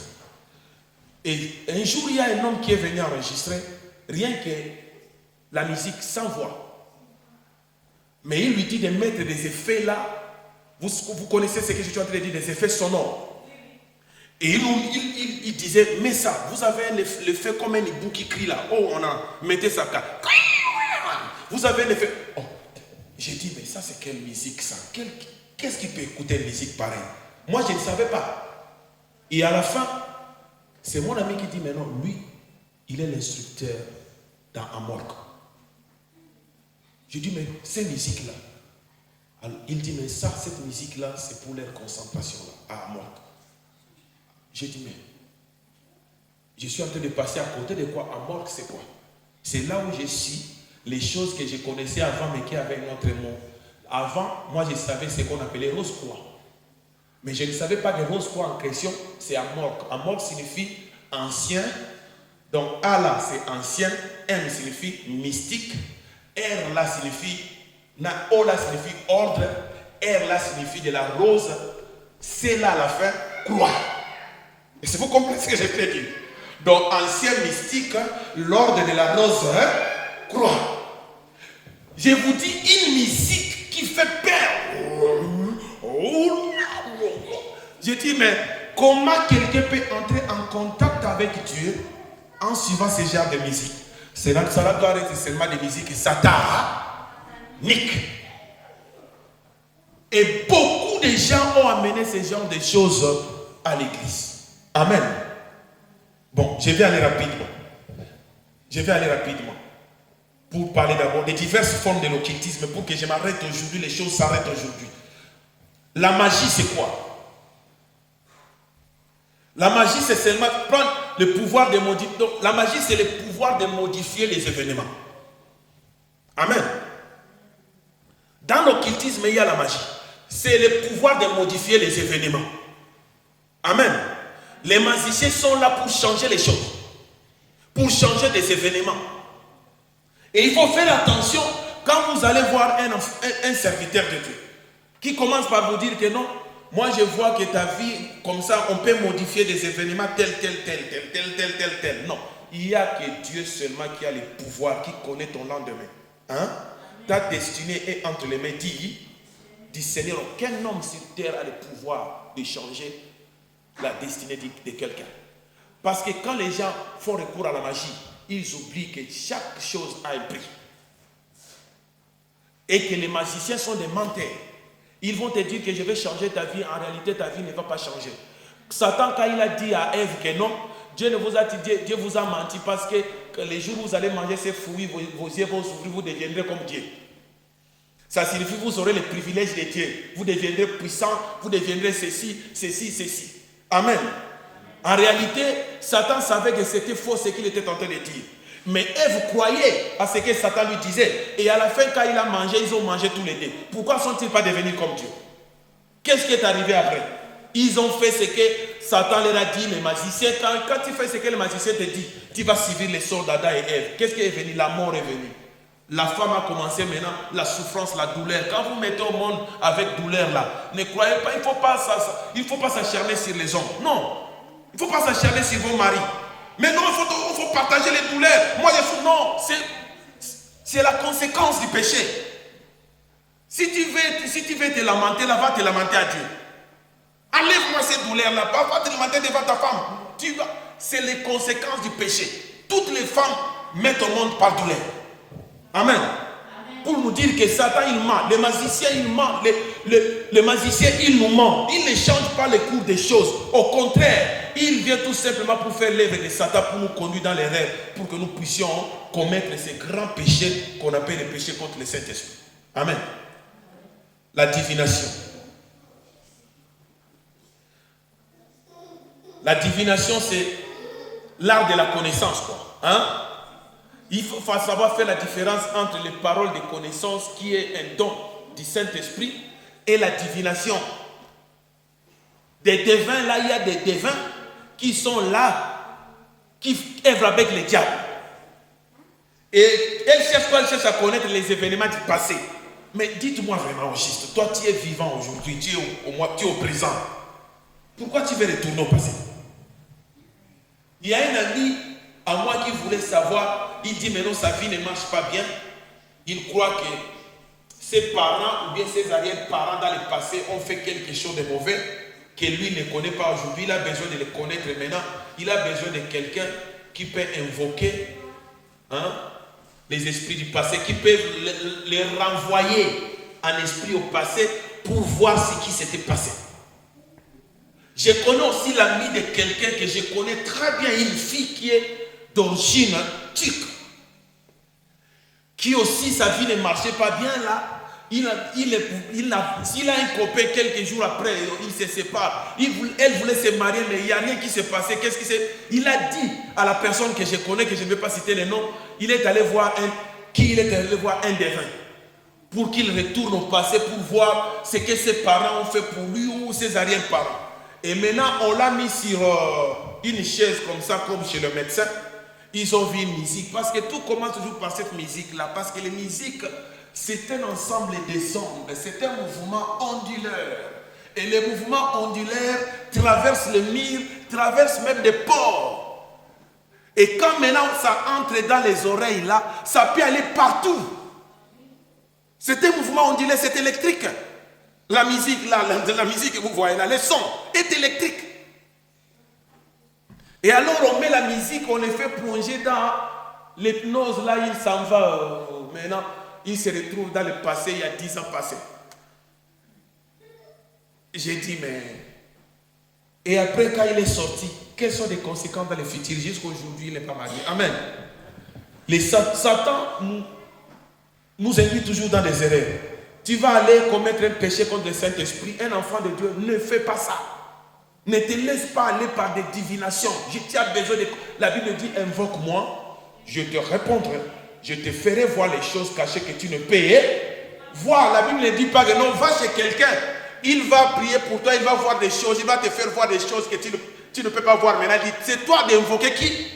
Et un jour, il y a un homme qui est venu enregistrer, rien que la musique sans voix. Mais il lui dit de mettre des effets là. Vous connaissez ce que je suis en train de dire, des effets sonores. Et il disait, mais ça, vous avez l'effet comme un hibou qui crie là. Oh, on a, mettez ça là. Vous avez l'effet. Oh, j'ai dit, mais ça c'est quelle musique ça? Qu'est-ce qui peut écouter une musique pareille? Moi, je ne savais pas. Et à la fin, c'est mon ami qui dit, mais non, lui, il est l'instructeur dans Amorque. Je dis, mais ces musiques-là, alors, il dit, mais ça, cette musique-là, c'est pour leur concentration là, à Amorque. J'ai dit, mais je suis en train de passer à côté de quoi? Amorque, c'est quoi? C'est là où je suis, les choses que je connaissais avant, mais qui avaient un autre mot. Avant, moi, je savais ce qu'on appelait Rose-Croix. Mais je ne savais pas que Rose-Croix en question, c'est Amorque. Amorque signifie ancien. Donc, A là, c'est ancien. M signifie mystique. R là signifie, O là signifie ordre. R là signifie de la rose. C là à la fin, croix. Et c'est vous comprenez ce que je peux dire. Donc, ancien mystique, l'ordre de la rose, croix. Je vous dis une musique qui fait peur. Je dis, mais comment quelqu'un peut entrer en contact avec Dieu en suivant ce genre de musique? Cela doit être seulement des musiques sataniques. Et beaucoup de gens ont amené ce genre de choses à l'église. Amen. Bon, je vais aller rapidement. Pour parler d'abord des diverses formes de l'occultisme, pour que je m'arrête aujourd'hui, les choses s'arrêtent aujourd'hui. La magie, c'est quoi? La magie, c'est seulement prendre le pouvoir de modifier. Donc, la magie, c'est le pouvoir de modifier les événements. Amen. Dans l'occultisme, il y a la magie. C'est le pouvoir de modifier les événements. Amen. Les magiciens sont là pour changer les choses. Pour changer des événements. Et il faut faire attention quand vous allez voir un serviteur de Dieu qui commence par vous dire que non, moi je vois que ta vie, comme ça, on peut modifier des événements tel. Non, il n'y a que Dieu seulement qui a le pouvoir, qui connaît ton lendemain. Hein? Ta destinée est entre les mains du Seigneur. Aucun homme sur terre a le pouvoir de changer la destinée de quelqu'un. Parce que quand les gens font recours à la magie, ils oublient que chaque chose a un prix. Et que les magiciens sont des menteurs. Ils vont te dire que je vais changer ta vie. En réalité, ta vie ne va pas changer. Satan, quand il a dit à Ève que non, Dieu vous a menti parce que les jours où vous allez manger ces fruits, vos yeux vont s'ouvrir, vous deviendrez comme Dieu. Ça signifie que vous aurez les privilèges de Dieu. Vous deviendrez puissant, vous deviendrez ceci. Amen. En réalité, Satan savait que c'était faux ce qu'il était en train de dire. Mais Ève croyait à ce que Satan lui disait. Et à la fin, quand il a mangé, ils ont mangé tous les deux. Pourquoi ne sont-ils pas devenus comme Dieu? Qu'est-ce qui est arrivé après? Ils ont fait ce que Satan leur a dit, les magiciens. Quand tu fais ce que le magicien te dit, tu vas suivre les sorts d'Adam et Ève. Qu'est-ce qui est venu? La mort est venue. La femme a commencé maintenant, la souffrance, la douleur. Quand vous mettez au monde avec douleur là, ne croyez pas, il ne faut pas s'acharner sur les hommes. Non, il ne faut pas s'acharner sur vos maris. Mais non, il faut partager les douleurs. Moi, non, c'est la conséquence du péché. Si tu veux te lamenter, là, va te lamenter à Dieu. Enlève-moi ces douleurs-là, va te lamenter devant ta femme. C'est les conséquences du péché. Toutes les femmes mettent au monde par douleur. Amen. Pour nous dire que Satan, il ment. Les magiciens, ils mentent. Les magiciens, ils nous mentent. Ils ne changent pas le cours des choses. Au contraire, il vient tout simplement pour faire l'œuvre de Satan, pour nous conduire dans les rêves, pour que nous puissions commettre ces grands péchés qu'on appelle les péchés contre le Saint-Esprit. Amen. La divination. La divination, c'est l'art de la connaissance, quoi. Hein? Il faut savoir faire la différence entre les paroles de connaissance, qui est un don du Saint-Esprit, et la divination. Des devins, là, il y a des devins qui sont là, qui œuvrent avec les diables. Et elles cherchent à connaître les événements du passé. Mais dites-moi vraiment au juste, toi tu es vivant aujourd'hui, tu es au présent. Pourquoi tu veux retourner au passé? Il y a un ami à moi qui voulait savoir, il dit maintenant sa vie ne marche pas bien. Il croit que ses parents ou bien ses arrière-parents dans le passé ont fait quelque chose de mauvais que lui ne connaît pas aujourd'hui. Il a besoin de le connaître maintenant. Il a besoin de quelqu'un qui peut invoquer les esprits du passé, qui peuvent les renvoyer en esprit au passé pour voir ce qui s'était passé. Je connais aussi l'ami de quelqu'un que je connais très bien, une fille qui est d'origine turque, qui aussi sa vie ne marchait pas bien là. Il a un copain quelques jours après, il se sépare. Elle voulait se marier, mais il n'y a rien qui s'est passé. Qu'est-ce qui s'est... Il a dit à la personne que je connais, que je ne vais pas citer les noms, il est allé voir un devin pour qu'il retourne au passé pour voir ce que ses parents ont fait pour lui ou ses arrière-parents. Et maintenant, on l'a mis sur une chaise comme ça, comme chez le médecin. Ils ont vu une musique, parce que tout commence toujours par cette musique-là, parce que la musique, c'est un ensemble des ondes, c'est un mouvement onduleur. Et les mouvements onduleurs traversent le mur, traversent même des pores. Et quand maintenant ça entre dans les oreilles là, ça peut aller partout. C'est un mouvement onduleur, c'est électrique. La musique là, la musique que vous voyez là, le son est électrique. Et alors on met la musique, on les fait plonger dans l'hypnose, là il s'en va. Maintenant, il se retrouve dans le passé, il y a 10 ans passés. J'ai dit, mais... Et après, quand il est sorti, quelles sont les conséquences dans le futur? Jusqu'aujourd'hui, il n'est pas marié. Amen. Satan nous induit toujours dans des erreurs. Tu vas aller commettre un péché contre le Saint-Esprit. Un enfant de Dieu ne fait pas ça. Ne te laisse pas aller par des divinations. Tu as besoin de... La Bible dit, invoque-moi, je te répondrai. Je te ferai voir les choses cachées que tu ne peux voir. La Bible ne dit pas que non, va chez quelqu'un. Il va prier pour toi, il va voir des choses, il va te faire voir des choses que tu ne peux pas voir. Maintenant, c'est toi d'invoquer qui?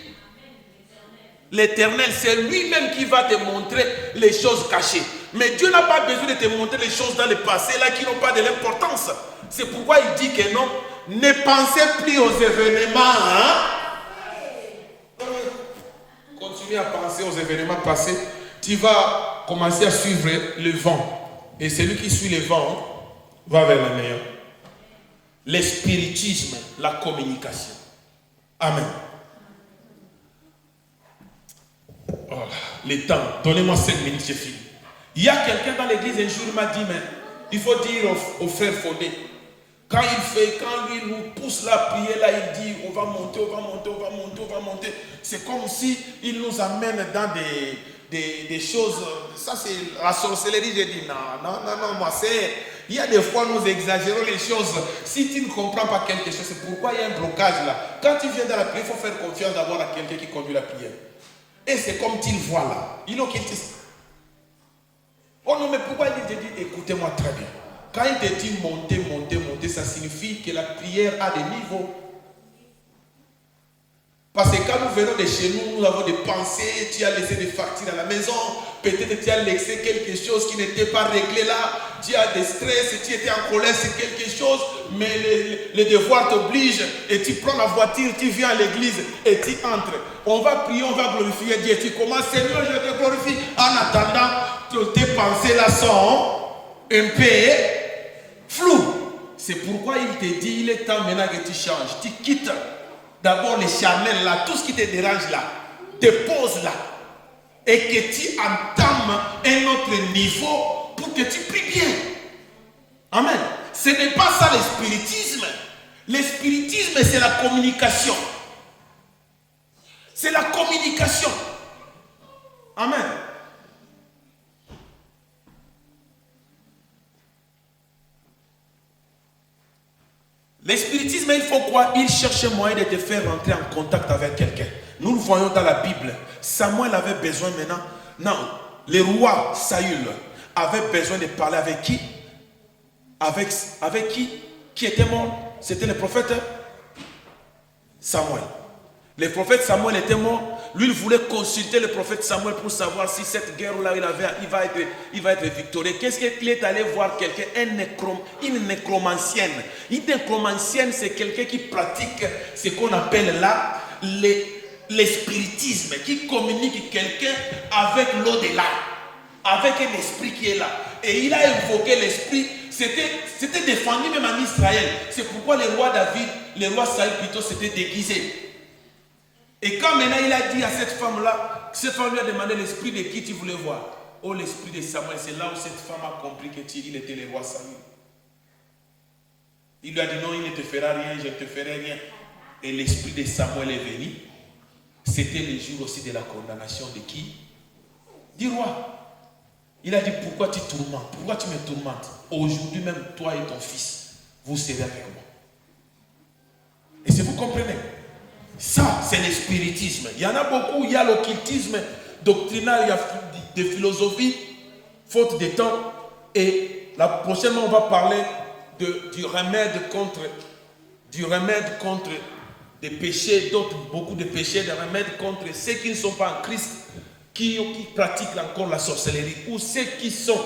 L'Éternel, c'est lui-même qui va te montrer les choses cachées. Mais Dieu n'a pas besoin de te montrer les choses dans le passé là qui n'ont pas de l'importance. C'est pourquoi il dit que non, ne pensez plus aux événements. Continue à penser aux événements passés. Tu vas commencer à suivre le vent. Et celui qui suit le vent va vers le meilleur. Le spiritisme, la communication. Amen. le temps. Donnez-moi 5 minutes, j'ai fini. Il y a quelqu'un dans l'église, un jour, il m'a dit, mais il faut dire au frère Fondé, quand lui nous pousse la prière, là, il dit, on va monter, on va monter, on va monter, on va monter. C'est comme si il nous amène dans des choses, ça c'est la sorcellerie. J'ai dit, non, moi c'est, il y a des fois nous exagérons les choses. Si tu ne comprends pas quelque chose, c'est pourquoi il y a un blocage là. Quand tu viens dans la prière, il faut faire confiance d'abord à quelqu'un qui conduit la prière. Et c'est comme tu le vois là. Il a quitté. Oh non, mais pourquoi il te dit, écoutez-moi très bien. Quand il te dit monter, monter, monter, ça signifie que la prière a des niveaux. Parce que quand nous venons de chez nous, nous avons des pensées, tu as laissé des factures à la maison, peut-être tu as laissé quelque chose qui n'était pas réglé là, tu as des stress, tu étais en colère sur quelque chose, mais les devoirs t'obligent, et tu prends la voiture, tu viens à l'église et tu entres. On va prier, on va glorifier Dieu. Tu commences, Seigneur, je te glorifie. En attendant, tes pensées là sont un peu floues. C'est pourquoi il te dit, il est temps maintenant que tu changes, tu quittes. D'abord les charnels là, tout ce qui te dérange là, te pose là. Et que tu entames un autre niveau pour que tu pries bien. Amen. Ce n'est pas ça le spiritisme. Le spiritisme, c'est la communication. C'est la communication. Amen. L'espiritisme, il faut quoi? Il cherche un moyen de te faire rentrer en contact avec quelqu'un. Nous le voyons dans la Bible. Samuel avait besoin maintenant. Non, le roi Saül avait besoin de parler avec qui? Avec qui? Qui était mort? C'était le prophète Samuel. Le prophète Samuel était mort. Lui, il voulait consulter le prophète Samuel pour savoir si cette guerre-là, il va être victorieux. Qu'est-ce qu'il est allé voir quelqu'un? Une nécromancienne. Une nécromancienne, c'est quelqu'un qui pratique ce qu'on appelle là l'espiritisme, qui communique quelqu'un avec l'au-delà, avec un esprit qui est là. Et il a invoqué l'esprit. C'était défendu même en Israël. C'est pourquoi le roi David, le roi Saül plutôt, s'était déguisé. Et quand maintenant il a dit à cette femme-là, cette femme lui a demandé l'esprit de qui tu voulais voir. Oh, l'esprit de Samuel. C'est là où cette femme a compris que il était le roi Saül. Il lui a dit non, il ne te fera rien, je ne te ferai rien. Et l'esprit de Samuel est venu. C'était le jour aussi de la condamnation de qui? Du roi. Il a dit, pourquoi tu tourmentes? Pourquoi tu me tourmentes? Aujourd'hui même, toi et ton fils, vous serez avec moi. Et si vous comprenez, ça, c'est le spiritisme. Il y en a beaucoup, il y a l'occultisme doctrinal, il y a des philosophies, faute de temps. Et la prochaine, on va parler du remède contre des péchés, d'autres, beaucoup de péchés, des remèdes contre ceux qui ne sont pas en Christ, qui pratiquent encore la sorcellerie, ou ceux qui sont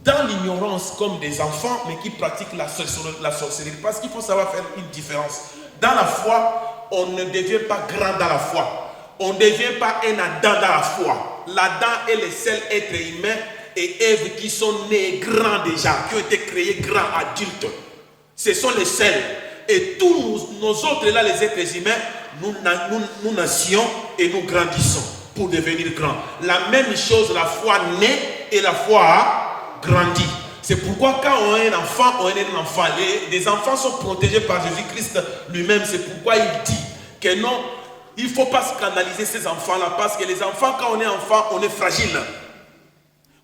dans l'ignorance comme des enfants, mais qui pratiquent la sorcellerie. Parce qu'il faut savoir faire une différence. Dans la foi, on ne devient pas grand dans la foi. On ne devient pas un Adam dans la foi. L'Adam est le seul être humain et Ève qui sont nés grands déjà, qui ont été créés grands adultes. Ce sont les seuls. Et tous nos autres, là, les êtres humains, nous naissions et nous grandissons pour devenir grands. La même chose, la foi naît et la foi a grandi. C'est pourquoi quand on est un enfant, on est un enfant. Les enfants sont protégés par Jésus-Christ lui-même. C'est pourquoi il dit que non, il ne faut pas scandaliser ces enfants-là. Parce que les enfants, quand on est enfant, on est fragile.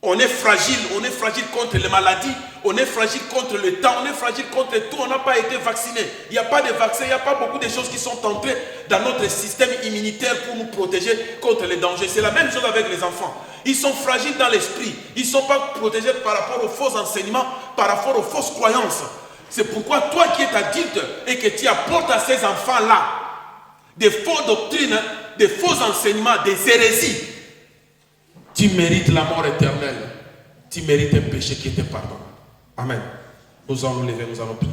On est fragile contre les maladies, on est fragile contre le temps, on est fragile contre tout, on n'a pas été vacciné. Il n'y a pas de vaccin, il n'y a pas beaucoup de choses qui sont entrées dans notre système immunitaire pour nous protéger contre les dangers. C'est la même chose avec les enfants. Ils sont fragiles dans l'esprit, ils ne sont pas protégés par rapport aux faux enseignements, par rapport aux fausses croyances. C'est pourquoi toi qui es adulte et que tu apportes à ces enfants-là des fausses doctrines, des faux enseignements, des hérésies, tu mérites la mort éternelle. Tu mérites un péché qui te pardonne. Amen. Nous allons nous lever, nous allons prier.